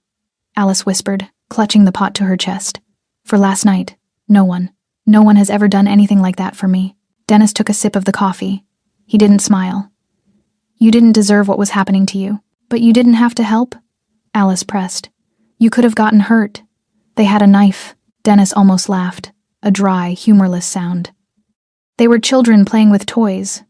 Speaker 1: Alice whispered, clutching the pot to her chest. "For last night, no one has ever done anything like that for me." Dennis took a sip of the coffee. He didn't smile. "You didn't deserve what was happening to you, but you didn't have to help," Alice pressed. "You could have gotten hurt. They had a knife." Dennis almost laughed, a dry, humorless sound. "They were children playing with toys.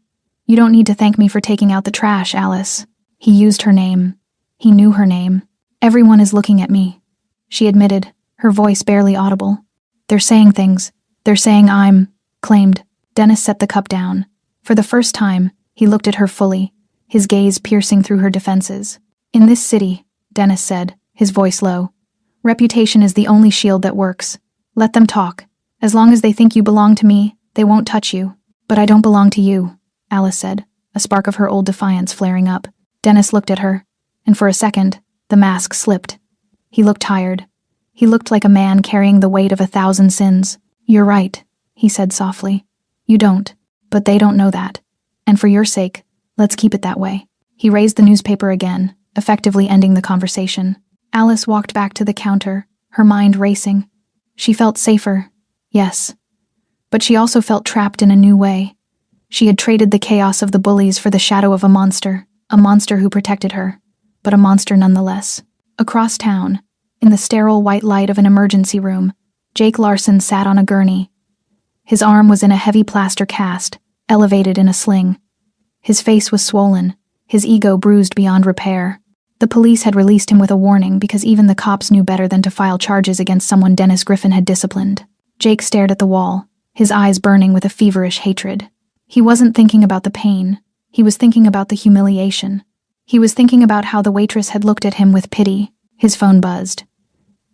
Speaker 1: You don't need to thank me for taking out the trash, Alice." He used her name. He knew her name. "Everyone is looking at me," she admitted, her voice barely audible. "They're saying things. They're saying I'm claimed." Dennis set the cup down. For the first time, he looked at her fully, his gaze piercing through her defenses. "In this city," Dennis said, his voice low, "reputation is the only shield that works. Let them talk. As long as they think you belong to me, they won't touch you." "But I don't belong to you," Alice said, a spark of her old defiance flaring up. Dennis looked at her, and for a second, the mask slipped. He looked tired. He looked like a man carrying the weight of 1,000 sins. "You're right," he said softly. "You don't, but they don't know that. And for your sake, let's keep it that way." He raised the newspaper again, effectively ending the conversation. Alice walked back to the counter, her mind racing. She felt safer, yes. But she also felt trapped in a new way. She had traded the chaos of the bullies for the shadow of a monster who protected her, but a monster nonetheless. Across town, in the sterile white light of an emergency room, Jake Larson sat on a gurney. His arm was in a heavy plaster cast, elevated in a sling. His face was swollen, his ego bruised beyond repair. The police had released him with a warning because even the cops knew better than to file charges against someone Dennis Griffin had disciplined. Jake stared at the wall, his eyes burning with a feverish hatred. He wasn't thinking about the pain. He was thinking about the humiliation. He was thinking about how the waitress had looked at him with pity. His phone buzzed.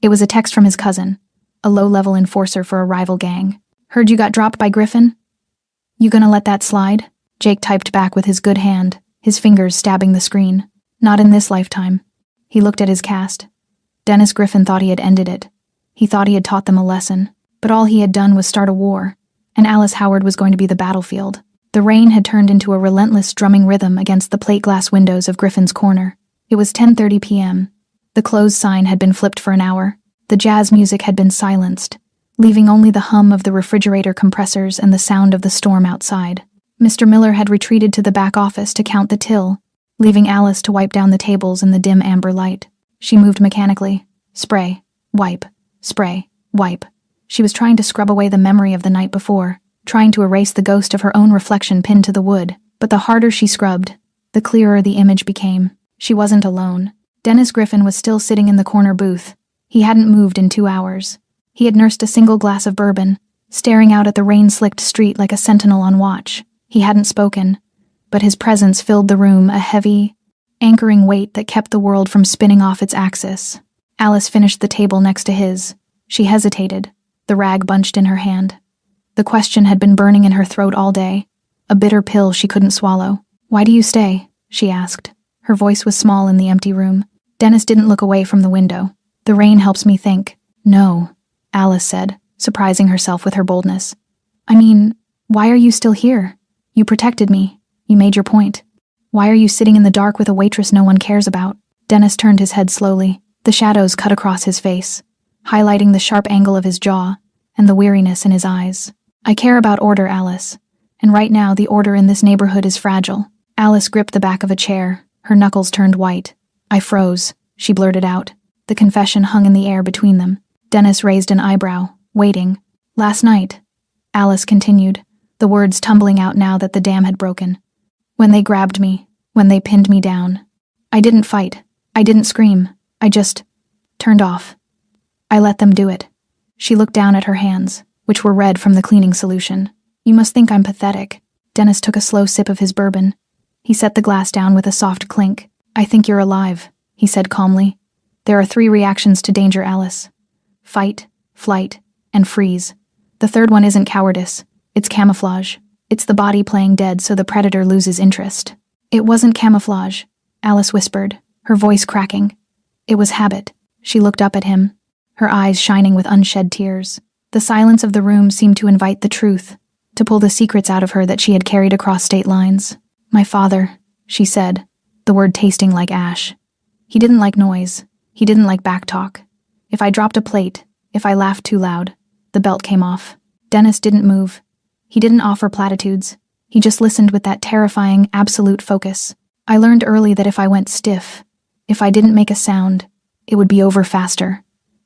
Speaker 1: It was a text from his cousin, a low-level enforcer for a rival gang. "Heard you got dropped by Griffin? You gonna let that slide?" Jake typed back with his good hand, his fingers stabbing the screen. "Not in this lifetime." He looked at his cast. Dennis Griffin thought he had ended it. He thought he had taught them a lesson, but all he had done was start a war, and Alice Howard was going to be the battlefield. The rain had turned into a relentless drumming rhythm against the plate glass windows of Griffin's corner. It was 10:30 p.m. The closed sign had been flipped for an hour. The jazz music had been silenced, leaving only the hum of the refrigerator compressors and the sound of the storm outside. Mr. Miller had retreated to the back office to count the till, leaving Alice to wipe down the tables in the dim amber light. She moved mechanically. Spray, wipe, spray, wipe. She was trying to scrub away the memory of the night before, trying to erase the ghost of her own reflection pinned to the wood. But the harder she scrubbed, the clearer the image became. She wasn't alone. Dennis Griffin was still sitting in the corner booth. He hadn't moved in 2 hours. He had nursed a single glass of bourbon, staring out at the rain-slicked street like a sentinel on watch. He hadn't spoken, but his presence filled the room, a heavy, anchoring weight that kept the world from spinning off its axis. Alice finished the table next to his. She hesitated, the rag bunched in her hand. The question had been burning in her throat all day, a bitter pill she couldn't swallow. "Why do you stay?" she asked. Her voice was small in the empty room. Dennis didn't look away from the window. "The rain helps me think." "No," Alice said, surprising herself with her boldness. "I mean, why are you still here? You protected me. You made your point. Why are you sitting in the dark with a waitress no one cares about?" Dennis turned his head slowly. The shadows cut across his face. highlighting the sharp angle of his jaw and the weariness in his eyes. "I care about order, Alice. And right now the order in this neighborhood is fragile." Alice gripped the back of a chair, her knuckles turned white. "I froze," she blurted out. The confession hung in the air between them. Dennis raised an eyebrow, waiting. "Last night," Alice continued, the words tumbling out now that the dam had broken. "When they grabbed me, when they pinned me down. I didn't fight. I didn't scream. I just turned off. I let them do it." She looked down at her hands, which were red from the cleaning solution. "You must think I'm pathetic." Dennis took a slow sip of his bourbon. He set the glass down with a soft clink. "I think you're alive," he said calmly. "There are 3 reactions to danger, Alice. Fight, flight, and freeze. The third one isn't cowardice. It's camouflage. It's the body playing dead so the predator loses interest." "It wasn't camouflage," Alice whispered, her voice cracking. "It was habit." She looked up at him, her eyes shining with unshed tears. The silence of the room seemed to invite the truth, to pull the secrets out of her that she had carried across state lines. "My father," she said, the word tasting like ash. "He didn't like noise. He didn't like backtalk. If I dropped a plate, if I laughed too loud, the belt came off." Dennis didn't move. He didn't offer platitudes. He just listened with that terrifying, absolute focus. "I learned early that if I went stiff, if I didn't make a sound, it would be over faster,"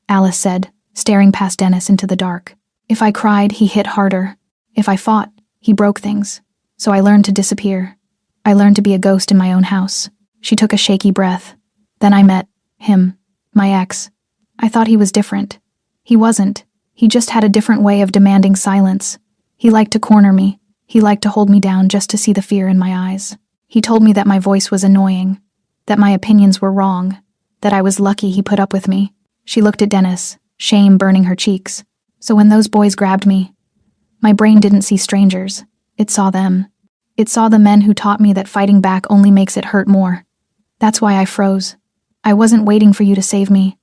Speaker 1: Alice said, staring past Dennis into the dark. "If I cried, he hit harder. If I fought, he broke things. So I learned to disappear. I learned to be a ghost in my own house." She took a shaky breath. "Then I met him, my ex. I thought he was different. He wasn't. He just had a different way of demanding silence. He liked to corner me. He liked to hold me down just to see the fear in my eyes. He told me that my voice was annoying, that my opinions were wrong, that I was lucky he put up with me." She looked at Dennis, shame burning her cheeks. "So when those boys grabbed me, my brain didn't see strangers. It saw them. It saw the men who taught me that fighting back only makes it hurt more. That's why I froze. I wasn't waiting for you to save me.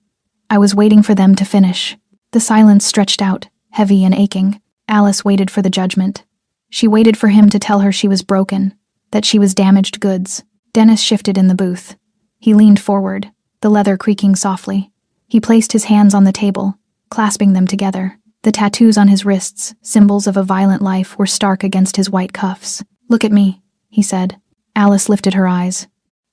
Speaker 1: I was waiting for them to finish." The silence stretched out, heavy and aching. Alice waited for the judgment. She waited for him to tell her she was broken, that she was damaged goods. Dennis shifted in the booth. He leaned forward, the leather creaking softly. He placed his hands on the table, clasping them together. The tattoos on his wrists, symbols of a violent life, were stark against his white cuffs. "Look at me," he said. Alice lifted her eyes.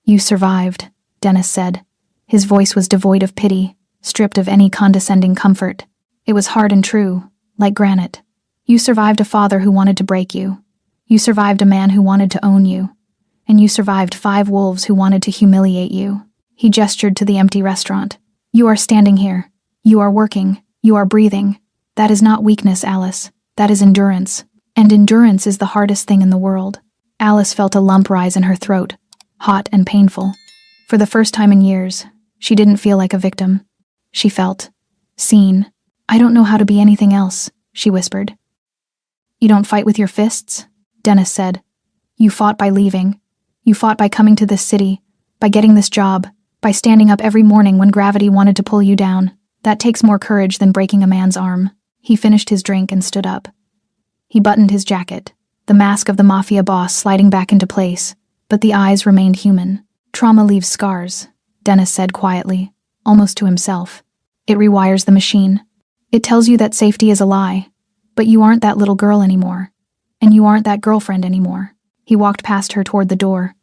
Speaker 1: "You survived," Dennis said. His voice was devoid of pity, stripped of any condescending comfort. It was hard and true, like granite. "You survived a father who wanted to break you. You survived a man who wanted to own you. And you survived 5 wolves who wanted to humiliate you." He gestured to the empty restaurant. "You are standing here. You are working. You are breathing. That is not weakness, Alice. That is endurance. And endurance is the hardest thing in the world." Alice felt a lump rise in her throat, hot and painful. For the first time in years, she didn't feel like a victim. She felt seen. "I don't know how to be anything else," she whispered. "You don't fight with your fists?" Dennis said. "You fought by leaving. You fought by coming to this city, by getting this job, by standing up every morning when gravity wanted to pull you down. That takes more courage than breaking a man's arm." He finished his drink and stood up. He buttoned his jacket, the mask of the Mafia boss sliding back into place, but the eyes remained human. "Trauma leaves scars," Dennis said quietly, almost to himself. "It rewires the machine. It tells you that safety is a lie, but you aren't that little girl anymore, and you aren't that girlfriend anymore." He walked past her toward the door.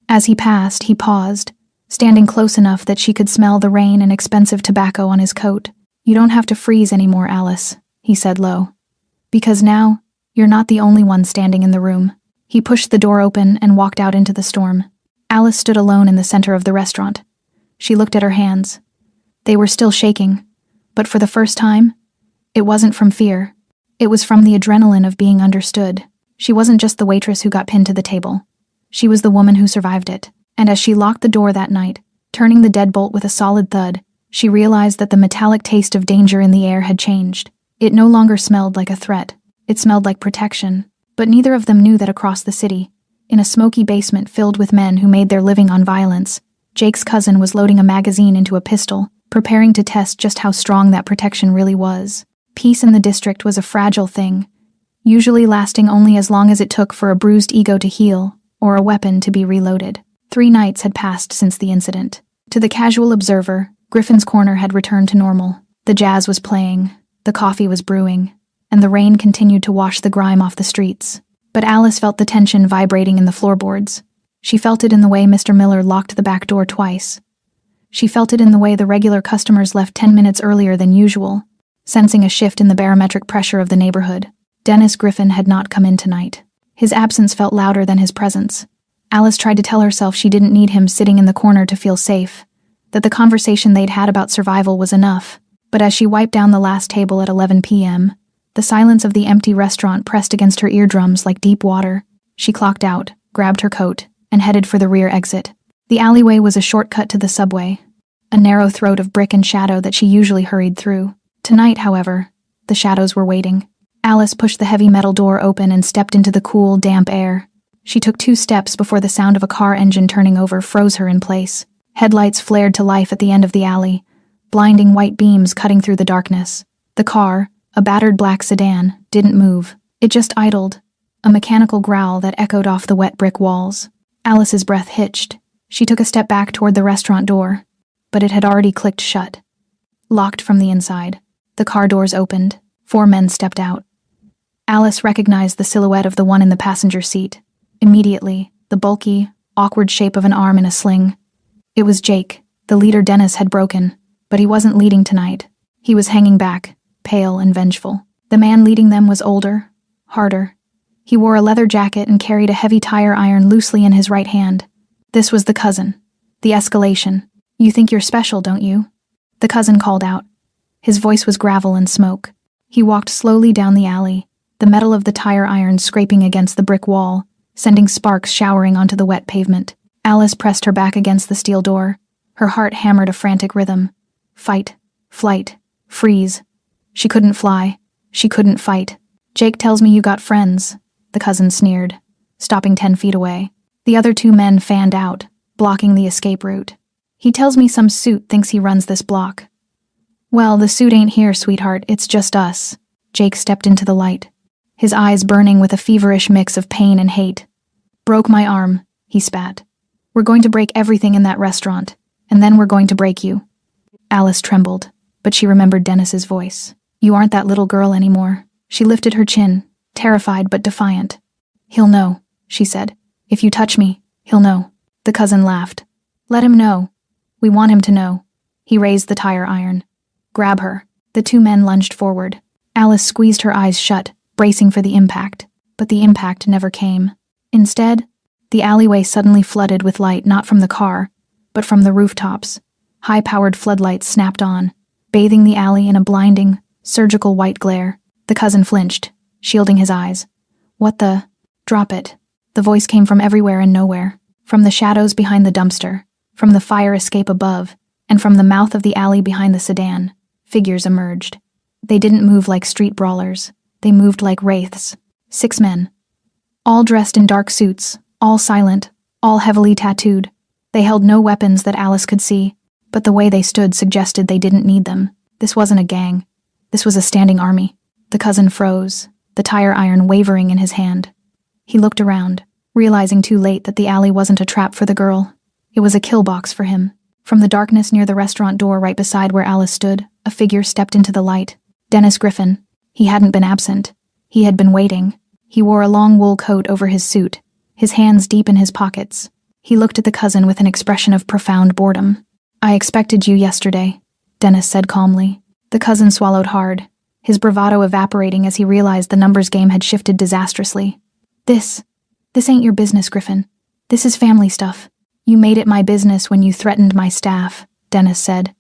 Speaker 1: As he passed, he paused, standing close enough that she could smell the rain and expensive tobacco on his coat. "You don't have to freeze anymore, Alice," he said low. "Because now, you're not the only one standing in the room." He pushed the door open and walked out into the storm. Alice stood alone in the center of the restaurant. She looked at her hands. They were still shaking, but for the first time, it wasn't from fear. It was from the adrenaline of being understood. She wasn't just the waitress who got pinned to the table. She was the woman who survived it. And as she locked the door that night, turning the deadbolt with a solid thud, she realized that the metallic taste of danger in the air had changed. It no longer smelled like a threat. It smelled like protection. But neither of them knew that across the city, in a smoky basement filled with men who made their living on violence, Jake's cousin was loading a magazine into a pistol, preparing to test just how strong that protection really was. Peace in the district was a fragile thing, usually lasting only as long as it took for a bruised ego to heal or a weapon to be reloaded. 3 nights had passed since the incident. To the casual observer, Griffin's corner had returned to normal. The jazz was playing, the coffee was brewing, and the rain continued to wash the grime off the streets. But Alice felt the tension vibrating in the floorboards. She felt it in the way Mr. Miller locked the back door twice. She felt it in the way the regular customers left 10 minutes earlier than usual, sensing a shift in the barometric pressure of the neighborhood. Dennis Griffin had not come in tonight. His absence felt louder than his presence. Alice tried to tell herself she didn't need him sitting in the corner to feel safe, that the conversation they'd had about survival was enough. But as she wiped down the last table at 11 p.m., the silence of the empty restaurant pressed against her eardrums like deep water. She clocked out, grabbed her coat, and headed for the rear exit. The alleyway was a shortcut to the subway, a narrow throat of brick and shadow that she usually hurried through. Tonight, however, the shadows were waiting. Alice pushed the heavy metal door open and stepped into the cool, damp air. She took 2 steps before the sound of a car engine turning over froze her in place. Headlights flared to life at the end of the alley, blinding white beams cutting through the darkness. The car, a battered black sedan, didn't move. It just idled, a mechanical growl that echoed off the wet brick walls. Alice's breath hitched. She took a step back toward the restaurant door, but it had already clicked shut. Locked from the inside. The car doors opened. 4 men stepped out. Alice recognized the silhouette of the one in the passenger seat. Immediately, the bulky, awkward shape of an arm in a sling. It was Jake, the leader Dennis had broken, but he wasn't leading tonight. He was hanging back, pale and vengeful. The man leading them was older, harder. He wore a leather jacket and carried a heavy tire iron loosely in his right hand. This was the cousin. The escalation. "You think you're special, don't you?" The cousin called out. His voice was gravel and smoke. He walked slowly down the alley, the metal of the tire iron scraping against the brick wall, sending sparks showering onto the wet pavement. Alice pressed her back against the steel door. Her heart hammered a frantic rhythm. Fight, flight, freeze. She couldn't fly. She couldn't fight. "Jake tells me you got friends," the cousin sneered, stopping 10 feet away. The other 2 men fanned out, blocking the escape route. "He tells me some suit thinks he runs this block." "Well, the suit ain't here, sweetheart, it's just us." Jake stepped into the light, his eyes burning with a feverish mix of pain and hate. "Broke my arm," he spat. "We're going to break everything in that restaurant, and then we're going to break you." Alice trembled, but she remembered Dennis's voice. "You aren't that little girl anymore." She lifted her chin, terrified but defiant. "He'll know," she said. "If you touch me, he'll know." The cousin laughed. "Let him know. We want him to know." He raised the tire iron. "Grab her." The 2 men lunged forward. Alice squeezed her eyes shut, bracing for the impact. But the impact never came. Instead, the alleyway suddenly flooded with light not from the car, but from the rooftops. High-powered floodlights snapped on, bathing the alley in a blinding, surgical white glare. The cousin flinched, shielding his eyes. "What the—" "Drop it." The voice came from everywhere and nowhere. From the shadows behind the dumpster, from the fire escape above, and from the mouth of the alley behind the sedan, figures emerged. They didn't move like street brawlers. They moved like wraiths. 6 men. All dressed in dark suits, all silent, all heavily tattooed. They held no weapons that Alice could see, but the way they stood suggested they didn't need them. This wasn't a gang. This was a standing army. The cousin froze, the tire iron wavering in his hand. He looked around, realizing too late that the alley wasn't a trap for the girl. It was a kill box for him. From the darkness near the restaurant door right beside where Alice stood, a figure stepped into the light. Dennis Griffin. He hadn't been absent. He had been waiting. He wore a long wool coat over his suit, his hands deep in his pockets. He looked at the cousin with an expression of profound boredom. "I expected you yesterday," Dennis said calmly. The cousin swallowed hard, his bravado evaporating as he realized the numbers game had shifted disastrously. This ain't your business, Griffin. This is family stuff. You made it my business when you threatened my staff," Dennis said.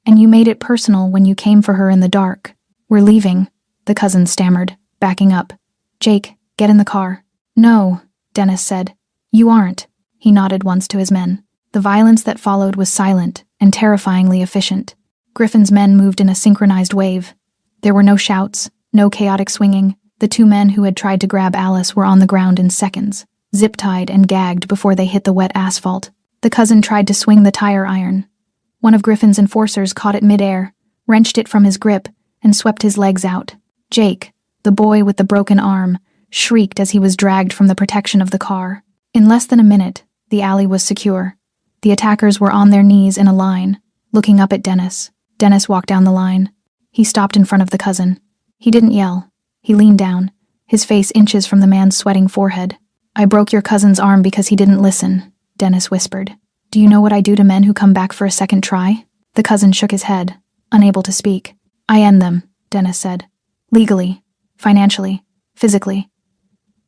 Speaker 1: "And you made it personal when you came for her in the dark." "We're leaving," the cousin stammered, backing up. "Jake, get in the car." "No," Dennis said. "You aren't." He nodded once to his men. The violence that followed was silent and terrifyingly efficient. Griffin's men moved in a synchronized wave. There were no shouts, no chaotic swinging. The 2 men who had tried to grab Alice were on the ground in seconds, zip-tied and gagged before they hit the wet asphalt. The cousin tried to swing the tire iron. One of Griffin's enforcers caught it midair, wrenched it from his grip, and swept his legs out. Jake, the boy with the broken arm, shrieked as he was dragged from the protection of the car. In less than a minute, the alley was secure. The attackers were on their knees in a line, looking up at Dennis. Dennis walked down the line. He stopped in front of the cousin. He didn't yell. He leaned down, his face inches from the man's sweating forehead. "I broke your cousin's arm because he didn't listen," Dennis whispered. "Do you know what I do to men who come back for a second try?" The cousin shook his head, unable to speak. "I end them," Dennis said. "Legally, financially, physically.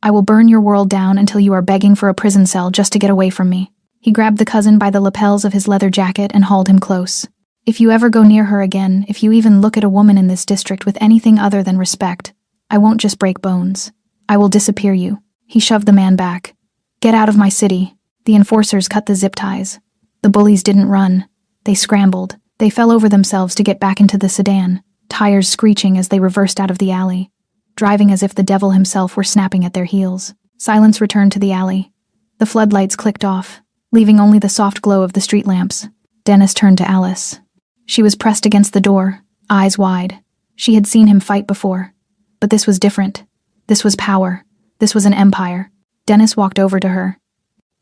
Speaker 1: I will burn your world down until you are begging for a prison cell just to get away from me." He grabbed the cousin by the lapels of his leather jacket and hauled him close. "If you ever go near her again, if you even look at a woman in this district with anything other than respect, I won't just break bones. I will disappear you." He shoved the man back. "Get out of my city." The enforcers cut the zip ties. The bullies didn't run. They scrambled. They fell over themselves to get back into the sedan, tires screeching as they reversed out of the alley, driving as if the devil himself were snapping at their heels. Silence returned to the alley. The floodlights clicked off, leaving only the soft glow of the street lamps. Dennis turned to Alice. She was pressed against the door, eyes wide. She had seen him fight before. But this was different. This was power. This was an empire. Dennis walked over to her.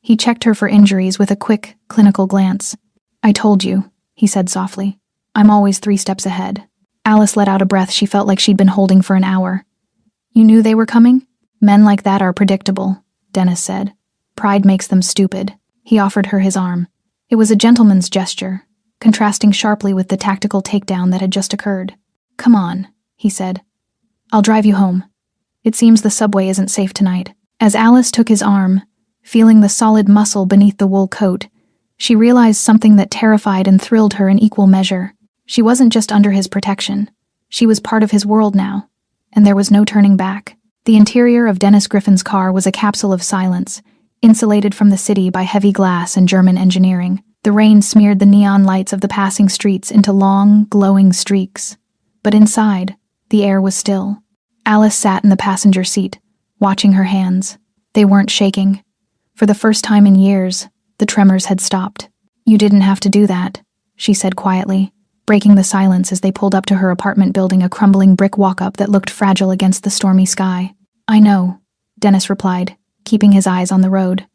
Speaker 1: He checked her for injuries with a quick, clinical glance. "I told you," he said softly. "I'm always 3 steps ahead." Alice let out a breath she felt like she'd been holding for an hour. "You knew they were coming?" "Men like that are predictable," Dennis said. "Pride makes them stupid." He offered her his arm. It was a gentleman's gesture, contrasting sharply with the tactical takedown that had just occurred. "Come on," he said. "I'll drive you home. It seems the subway isn't safe tonight." As Alice took his arm, feeling the solid muscle beneath the wool coat, she realized something that terrified and thrilled her in equal measure. She wasn't just under his protection. She was part of his world now, and there was no turning back. The interior of Dennis Griffin's car was a capsule of silence, insulated from the city by heavy glass and German engineering. The rain smeared the neon lights of the passing streets into long, glowing streaks. But inside, the air was still. Alice sat in the passenger seat, watching her hands. They weren't shaking. For the first time in years, the tremors had stopped. "You didn't have to do that," she said quietly, breaking the silence as they pulled up to her apartment building, a crumbling brick walk-up that looked fragile against the stormy sky. "I know," Dennis replied, keeping his eyes on the road.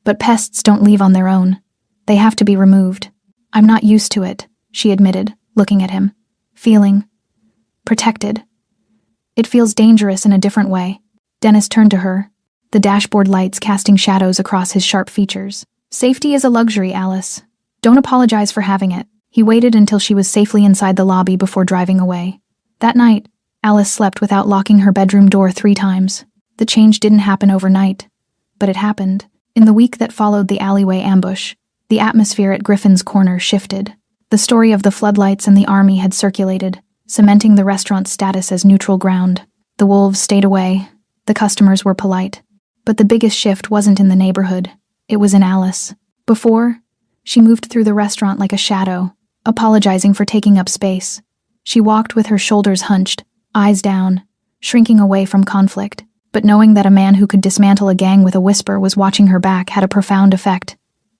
Speaker 1: "But pests don't leave on their own. They have to be removed." "I'm not used to it," she admitted, looking at him. "Feeling protected. It feels dangerous in a different way." Dennis turned to her, the dashboard lights casting shadows across his sharp features. "Safety is a luxury, Alice. Don't apologize for having it." He waited until she was safely inside the lobby before driving away. That night, Alice slept without locking her bedroom door 3 times. The change didn't happen overnight, but it happened. In the week that followed the alleyway ambush, the atmosphere at Griffin's Corner shifted. The story of the floodlights and the army had circulated, cementing the restaurant's status as neutral ground. The wolves stayed away. The customers were polite. But the biggest shift wasn't in the neighborhood. It was in Alice. Before, she moved through the restaurant like a shadow, apologizing for taking up space. She walked with her shoulders hunched, eyes down, shrinking away from conflict. But knowing that a man who could dismantle a gang with a whisper was watching her back had a profound effect.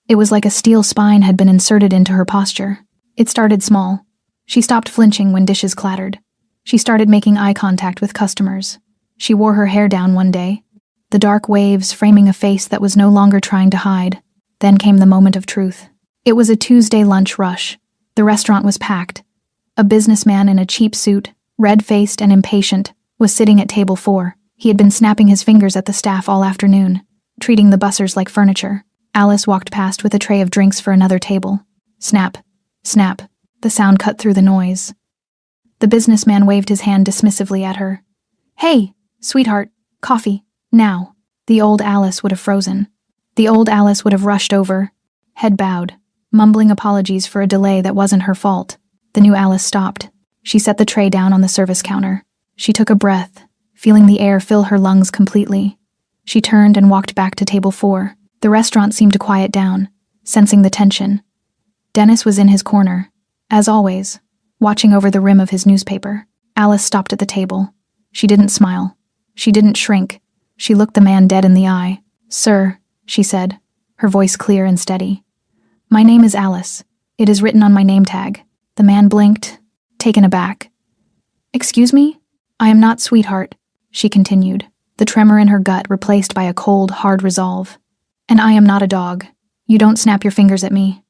Speaker 1: It was like a steel spine had been inserted into her posture. It started small. She stopped flinching when dishes clattered. She started making eye contact with customers. She wore her hair down one day, the dark waves framing a face that was no longer trying to hide. Then came the moment of truth. It was a Tuesday lunch rush. The restaurant was packed. A businessman in a cheap suit, red-faced and impatient, was sitting at table 4. He had been snapping his fingers at the staff all afternoon, treating the bussers like furniture. Alice walked past with a tray of drinks for another table. Snap, snap. The sound cut through the noise. The businessman waved his hand dismissively at her. "Hey, sweetheart, coffee, now." The old Alice would have frozen. The old Alice would have rushed over, head bowed, mumbling apologies for a delay that wasn't her fault. The new Alice stopped. She set the tray down on the service counter. She took a breath, feeling the air fill her lungs completely. She turned and walked back to table 4. The restaurant seemed to quiet down, sensing the tension. Dennis was in his corner, as always, watching over the rim of his newspaper. Alice stopped at the table. She didn't smile. She didn't shrink. She looked the man dead in the eye. "Sir," she said, her voice clear and steady. "My name is Alice. It is written on my name tag." The man blinked, taken aback. "Excuse me? I am not sweetheart," she continued, the tremor in her gut replaced by a cold, hard resolve. "And I am not a dog. You don't snap your fingers at me.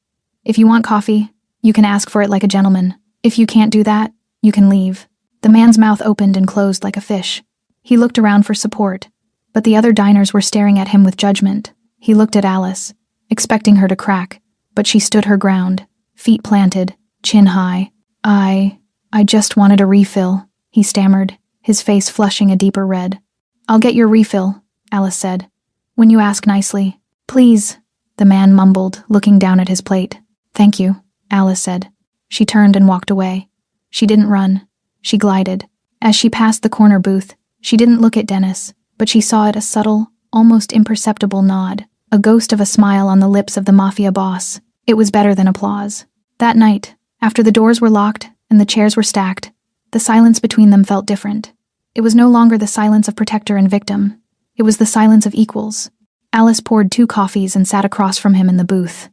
Speaker 1: If you want coffee, You can ask for it like a gentleman. If you can't do that, you can leave." The man's mouth opened and closed like a fish. He looked around for support, but the other diners were staring at him with judgment. He looked at Alice, expecting her to crack, but she stood her ground, feet planted, chin high. I just wanted a refill," he stammered, his face flushing a deeper red. "I'll get your refill," Alice said, "when you ask nicely." "Please," the man mumbled, looking down at his plate. "Thank you," Alice said. She turned and walked away. She didn't run. She glided. As she passed the corner booth, she didn't look at Dennis, but she saw it a subtle, almost imperceptible nod, a ghost of a smile on the lips of the Mafia boss. It was better than applause. That night, after the doors were locked and the chairs were stacked, the silence between them felt different. It was no longer the silence of protector and victim. It was the silence of equals. Alice poured 2 coffees and sat across from him in the booth.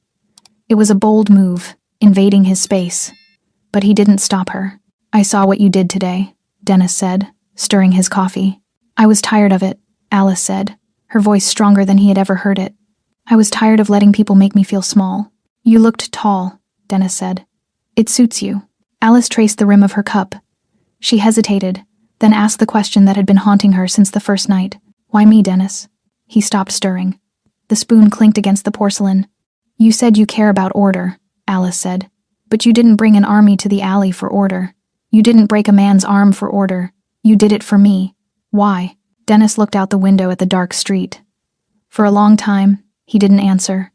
Speaker 1: It was a bold move, invading his space. But he didn't stop her. "I saw what you did today," Dennis said, stirring his coffee. "I was tired of it," Alice said, her voice stronger than he had ever heard it. "I was tired of letting people make me feel small." "You looked tall," Dennis said. "It suits you." Alice traced the rim of her cup. She hesitated, then asked the question that had been haunting her since the first night. "Why me, Dennis?" He stopped stirring. The spoon clinked against the porcelain. "You said you care about order," Alice said. "But you didn't bring an army to the alley for order. You didn't break a man's arm for order. You did it for me. Why?" Dennis looked out the window at the dark street. For a long time, he didn't answer.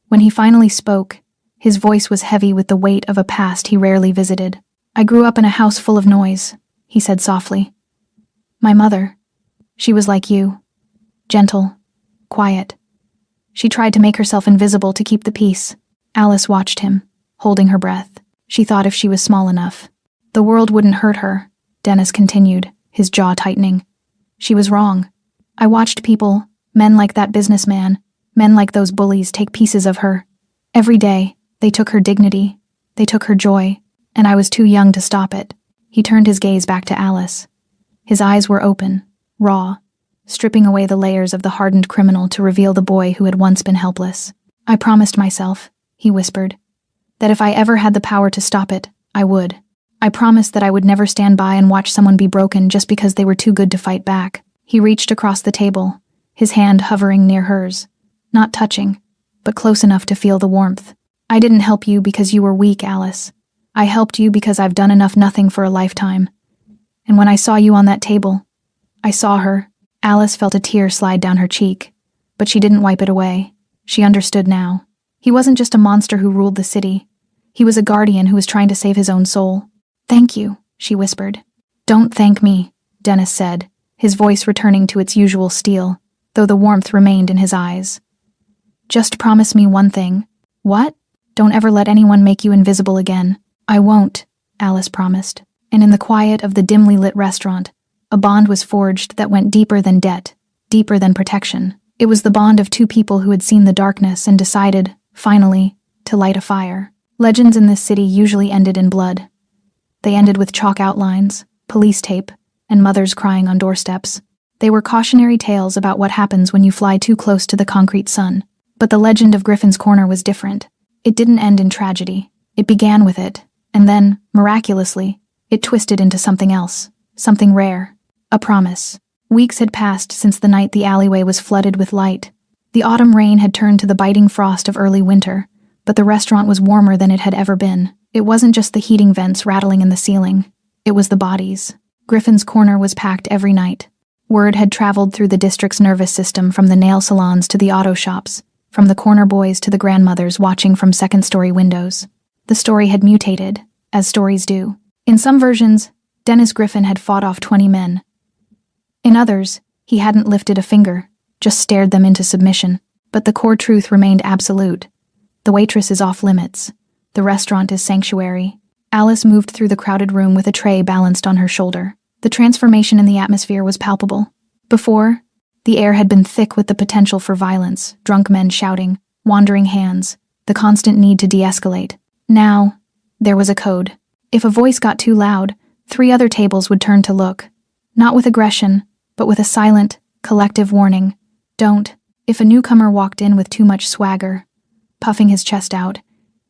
Speaker 1: When he finally spoke, his voice was heavy with the weight of a past he rarely visited. "I grew up in a house full of noise," he said softly. "My mother, she was like you. Gentle, quiet. She tried to make herself invisible to keep the peace." Alice watched him, holding her breath. She thought if she was small enough, the world wouldn't hurt her, Dennis continued, his jaw tightening. "She was wrong. I watched people, men like that businessman, men like those bullies, take pieces of her. Every day, they took her dignity, they took her joy, and I was too young to stop it." He turned his gaze back to Alice. His eyes were open, raw, stripping away the layers of the hardened criminal to reveal the boy who had once been helpless. "I promised myself," he whispered, "that if I ever had the power to stop it, I would. I promised that I would never stand by and watch someone be broken just because they were too good to fight back." He reached across the table, his hand hovering near hers, not touching, but close enough to feel the warmth. "I didn't help you because you were weak, Alice. I helped you because I've done enough nothing for a lifetime. And when I saw you on that table, I saw her." Alice felt a tear slide down her cheek, but she didn't wipe it away. She understood now. He wasn't just a monster who ruled the city. He was a guardian who was trying to save his own soul. "Thank you," she whispered. "Don't thank me," Dennis said, his voice returning to its usual steel, though the warmth remained in his eyes. "Just promise me one thing." "What?" "Don't ever let anyone make you invisible again." "I won't," Alice promised. And in the quiet of the dimly lit restaurant, a bond was forged that went deeper than debt, deeper than protection. It was the bond of 2 people who had seen the darkness and decided, finally, to light a fire. Legends in this city usually ended in blood. They ended with chalk outlines, police tape, and mothers crying on doorsteps. They were cautionary tales about what happens when you fly too close to the concrete sun. But the legend of Griffin's Corner was different. It didn't end in tragedy. It began with it, and then, miraculously, it twisted into something else, something rare. A promise. Weeks had passed since the night the alleyway was flooded with light. The autumn rain had turned to the biting frost of early winter, but the restaurant was warmer than it had ever been. It wasn't just the heating vents rattling in the ceiling. It was the bodies. Griffin's Corner was packed every night. Word had traveled through the district's nervous system, from the nail salons to the auto shops, from the corner boys to the grandmothers watching from second-story windows. The story had mutated, as stories do. In some versions, Dennis Griffin had fought off 20 men. In others, he hadn't lifted a finger, just stared them into submission. But the core truth remained absolute. The waitress is off limits. The restaurant is sanctuary. Alice moved through the crowded room with a tray balanced on her shoulder. The transformation in the atmosphere was palpable. Before, the air had been thick with the potential for violence, drunk men shouting, wandering hands, the constant need to de-escalate. Now, there was a code. If a voice got too loud, 3 other tables would turn to look. Not with aggression, but with a silent, collective warning. Don't. If a newcomer walked in with too much swagger, puffing his chest out,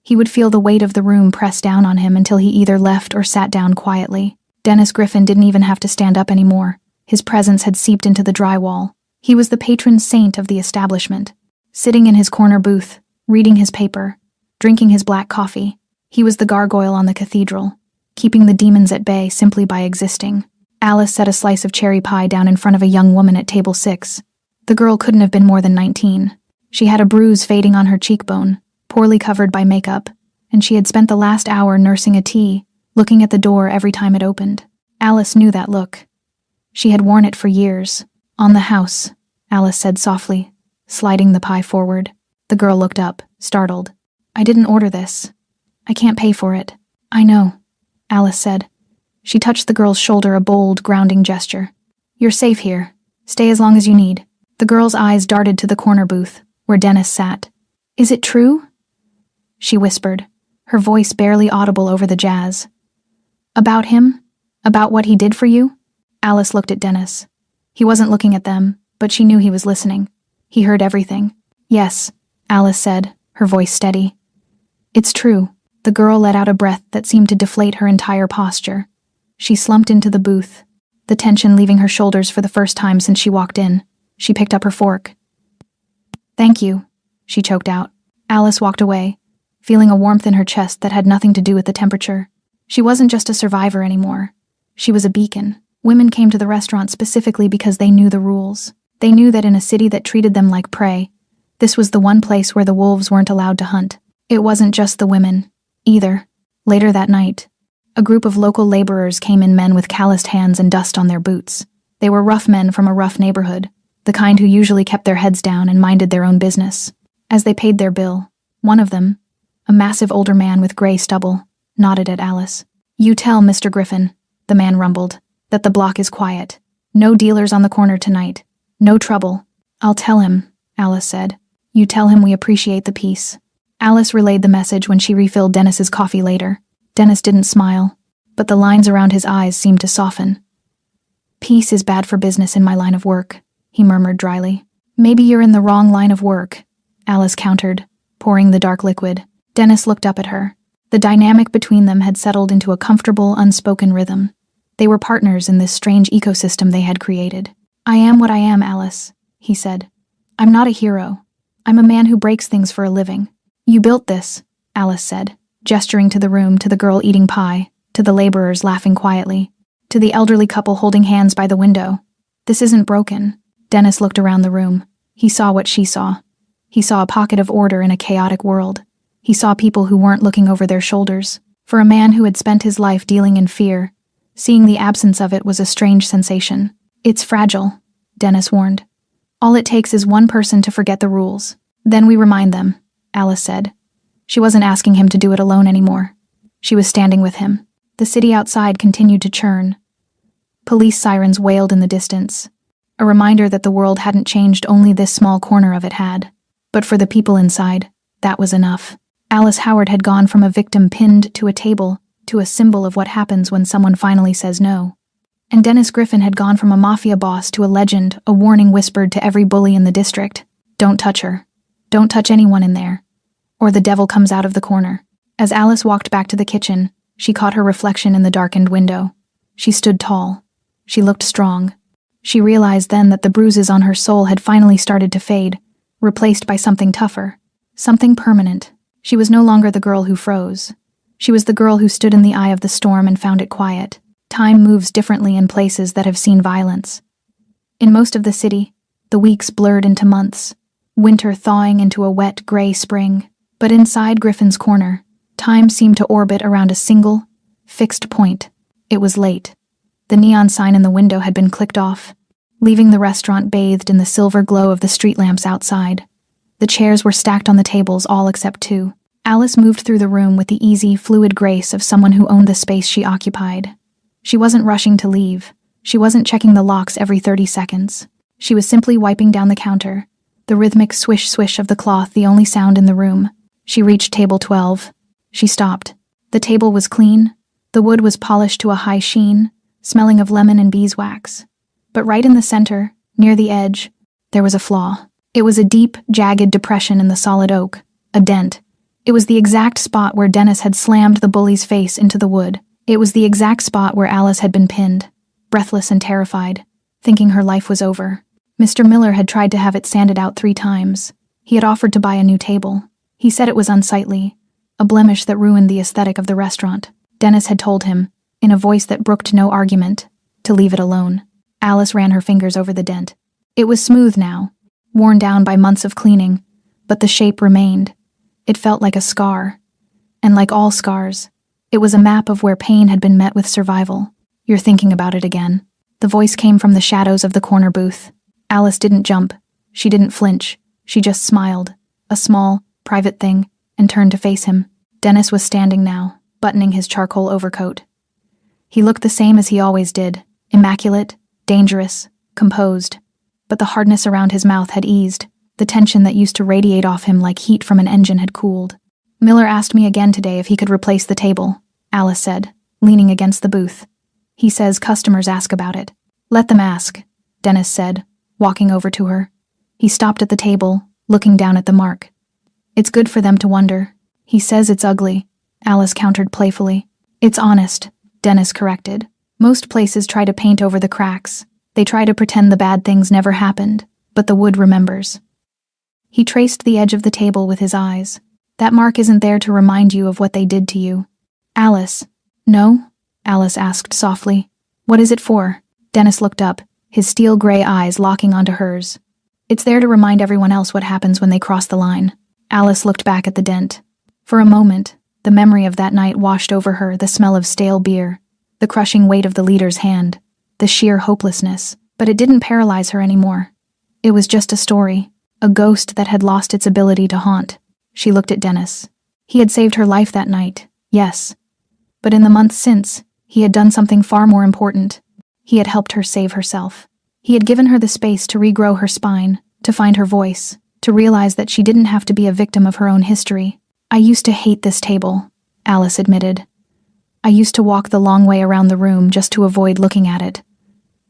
Speaker 1: He would feel the weight of the room press down on him until he either left or sat down quietly. Dennis Griffin didn't even have to stand up anymore. His presence had seeped into the drywall. He was the patron saint of the establishment. Sitting in his corner booth, reading his paper, drinking his black coffee, he was the gargoyle on the cathedral, keeping the demons at bay simply by existing. Alice set a slice of cherry pie down in front of a young woman at table 6. The girl couldn't have been more than 19. She had a bruise fading on her cheekbone, poorly covered by makeup, and she had spent the last hour nursing a tea, looking at the door every time it opened. Alice knew that look. She had worn it for years. "On the house," Alice said softly, sliding the pie forward. The girl looked up, startled. "I didn't order this. I can't pay for it." "I know," Alice said. She touched the girl's shoulder, a bold, grounding gesture. "You're safe here. Stay as long as you need." The girl's eyes darted to the corner booth, where Dennis sat. "Is it true?" she whispered, her voice barely audible over the jazz. "About him? About what he did for you?" Alice looked at Dennis. He wasn't looking at them, but she knew he was listening. He heard everything. "Yes," Alice said, her voice steady. "It's true." The girl let out a breath that seemed to deflate her entire posture. She slumped into the booth, the tension leaving her shoulders for the first time since she walked in. She picked up her fork. "Thank you," she choked out. Alice walked away, feeling a warmth in her chest that had nothing to do with the temperature. She wasn't just a survivor anymore. She was a beacon. Women came to the restaurant specifically because they knew the rules. They knew that in a city that treated them like prey, this was the one place where the wolves weren't allowed to hunt. It wasn't just the women, either. Later that night, a group of local laborers came in, men with calloused hands and dust on their boots. They were rough men from a rough neighborhood, the kind who usually kept their heads down and minded their own business. As they paid their bill, one of them, a massive older man with gray stubble, nodded at Alice. "You tell Mr. Griffin," the man rumbled, "that the block is quiet. No dealers on the corner tonight. No trouble." "I'll tell him," Alice said. "You tell him we appreciate the peace." Alice relayed the message when she refilled Dennis's coffee later. Dennis didn't smile, but the lines around his eyes seemed to soften. "Peace is bad for business in my line of work," he murmured dryly. "Maybe you're in the wrong line of work," Alice countered, pouring the dark liquid. Dennis looked up at her. The dynamic between them had settled into a comfortable, unspoken rhythm. They were partners in this strange ecosystem they had created. "I am what I am, Alice," he said. "I'm not a hero. I'm a man who breaks things for a living." "You built this," Alice said, gesturing to the room, to the girl eating pie, to the laborers laughing quietly, to the elderly couple holding hands by the window. "This isn't broken." Dennis looked around the room. He saw what she saw. He saw a pocket of order in a chaotic world. He saw people who weren't looking over their shoulders. For a man who had spent his life dealing in fear, seeing the absence of it was a strange sensation. "It's fragile," Dennis warned. "All it takes is one person to forget the rules. Then we remind them," Alice said. She wasn't asking him to do it alone anymore. She was standing with him. The city outside continued to churn. Police sirens wailed in the distance, a reminder that the world hadn't changed, only this small corner of it had. But for the people inside, that was enough. Alice Howard had gone from a victim pinned to a table to a symbol of what happens when someone finally says no. And Dennis Griffin had gone from a mafia boss to a legend, a warning whispered to every bully in the district. "Don't touch her. Don't touch anyone in there, or the devil comes out of the corner." As Alice walked back to the kitchen, she caught her reflection in the darkened window. She stood tall. She looked strong. She realized then that the bruises on her soul had finally started to fade, replaced by something tougher, something permanent. She was no longer the girl who froze. She was the girl who stood in the eye of the storm and found it quiet. Time moves differently in places that have seen violence. In most of the city, the weeks blurred into months, winter thawing into a wet, gray spring. But inside Griffin's corner, time seemed to orbit around a single, fixed point. It was late. The neon sign in the window had been clicked off, leaving the restaurant bathed in the silver glow of the street lamps outside. The chairs were stacked on the tables, all except 2. Alice moved through the room with the easy, fluid grace of someone who owned the space she occupied. She wasn't rushing to leave. She wasn't checking the locks every 30 seconds. She was simply wiping down the counter, the rhythmic swish-swish of the cloth the only sound in the room. She reached table 12. She stopped. The table was clean. The wood was polished to a high sheen, smelling of lemon and beeswax. But right in the center, near the edge, there was a flaw. It was a deep, jagged depression in the solid oak, a dent, It was the exact spot where Dennis had slammed the bully's face into the wood. It was the exact spot where Alice had been pinned, breathless and terrified, thinking her life was over. Mr. Miller had tried to have it sanded out 3 times. He had offered to buy a new table. He said it was unsightly, a blemish that ruined the aesthetic of the restaurant. Dennis had told him, in a voice that brooked no argument, to leave it alone. Alice ran her fingers over the dent. It was smooth now, worn down by months of cleaning, but the shape remained. It felt like a scar. And like all scars, it was a map of where pain had been met with survival. "You're thinking about it again." The voice came from the shadows of the corner booth. Alice didn't jump. She didn't flinch. She just smiled, a small, private thing, and turned to face him. Dennis was standing now, buttoning his charcoal overcoat. He looked the same as he always did, immaculate, dangerous, composed. But the hardness around his mouth had eased. The tension that used to radiate off him like heat from an engine had cooled. "Miller asked me again today if he could replace the table," Alice said, leaning against the booth. "He says customers ask about it." "Let them ask," Dennis said, walking over to her. He stopped at the table, looking down at the mark. "It's good for them to wonder." "He says it's ugly," Alice countered playfully. "It's honest," Dennis corrected. "Most places try to paint over the cracks. They try to pretend the bad things never happened, but the wood remembers." He traced the edge of the table with his eyes. "That mark isn't there to remind you of what they did to you." "Alice." "No?" Alice asked softly. "What is it for?" Dennis looked up, his steel gray eyes locking onto hers. "It's there to remind everyone else what happens when they cross the line." Alice looked back at the dent. For a moment, the memory of that night washed over her, the smell of stale beer, the crushing weight of the leader's hand, the sheer hopelessness. But it didn't paralyze her anymore. It was just a story, a ghost that had lost its ability to haunt. She looked at Dennis. He had saved her life that night, yes. But in the months since, he had done something far more important. He had helped her save herself. He had given her the space to regrow her spine, to find her voice, to realize that she didn't have to be a victim of her own history. "I used to hate this table," Alice admitted. "I used to walk the long way around the room just to avoid looking at it.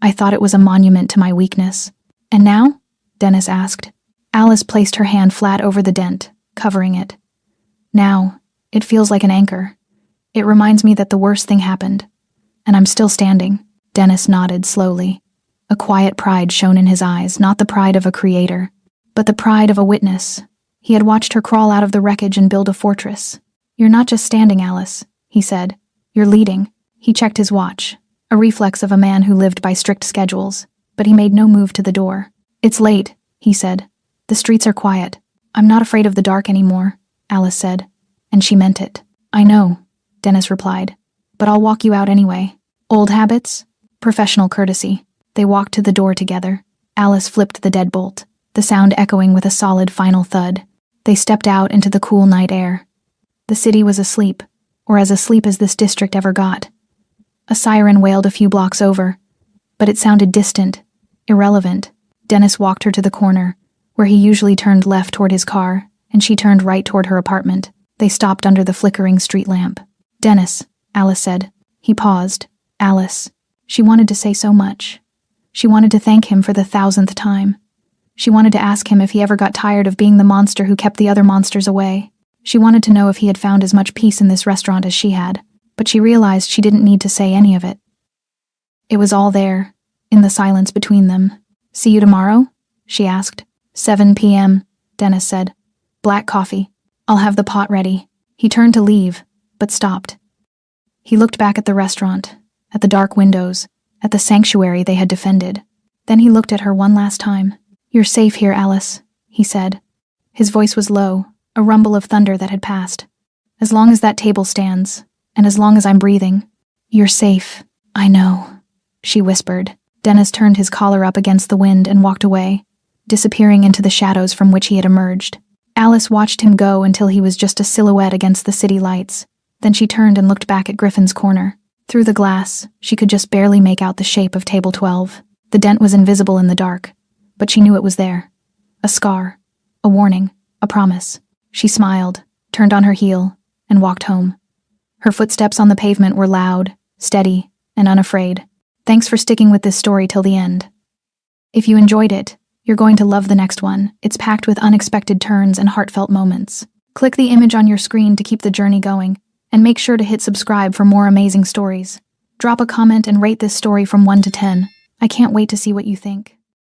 Speaker 1: I thought it was a monument to my weakness." "And now?" Dennis asked. Alice placed her hand flat over the dent, covering it. "Now, it feels like an anchor. It reminds me that the worst thing happened. And I'm still standing." Dennis nodded slowly. A quiet pride shone in his eyes, not the pride of a creator, but the pride of a witness. He had watched her crawl out of the wreckage and build a fortress. "You're not just standing, Alice," he said. "You're leading." He checked his watch, a reflex of a man who lived by strict schedules, but he made no move to the door. "It's late," he said. "The streets are quiet." "I'm not afraid of the dark anymore," Alice said, and she meant it. "I know," Dennis replied, "but I'll walk you out anyway." "Old habits?" "Professional courtesy." They walked to the door together. Alice flipped the deadbolt, the sound echoing with a solid final thud. They stepped out into the cool night air. The city was asleep, or as asleep as this district ever got. A siren wailed a few blocks over, but it sounded distant, irrelevant. Dennis walked her to the corner, where he usually turned left toward his car, and she turned right toward her apartment. They stopped under the flickering street lamp. "Dennis," Alice said. He paused. Alice. She wanted to say so much. She wanted to thank him for the 1,000th time. She wanted to ask him if he ever got tired of being the monster who kept the other monsters away. She wanted to know if he had found as much peace in this restaurant as she had, but she realized she didn't need to say any of it. It was all there, in the silence between them. "See you tomorrow?" she asked. 7 p.m., Dennis said. "Black coffee. I'll have the pot ready." He turned to leave, but stopped. He looked back at the restaurant, at the dark windows, at the sanctuary they had defended. Then he looked at her one last time. "You're safe here, Alice," he said. His voice was low, a rumble of thunder that had passed. "As long as that table stands, and as long as I'm breathing, you're safe." "I know," she whispered. Dennis turned his collar up against the wind and walked away, disappearing into the shadows from which he had emerged. Alice watched him go until he was just a silhouette against the city lights. Then she turned and looked back at Griffin's corner. Through the glass, she could just barely make out the shape of table 12. The dent was invisible in the dark, but she knew it was there. A scar, a warning, a promise. She smiled, turned on her heel, and walked home. Her footsteps on the pavement were loud, steady, and unafraid. Thanks for sticking with this story till the end. If you enjoyed it, you're going to love the next one. It's packed with unexpected turns and heartfelt moments. Click the image on your screen to keep the journey going, and make sure to hit subscribe for more amazing stories. Drop a comment and rate this story from 1 to 10. I can't wait to see what you think.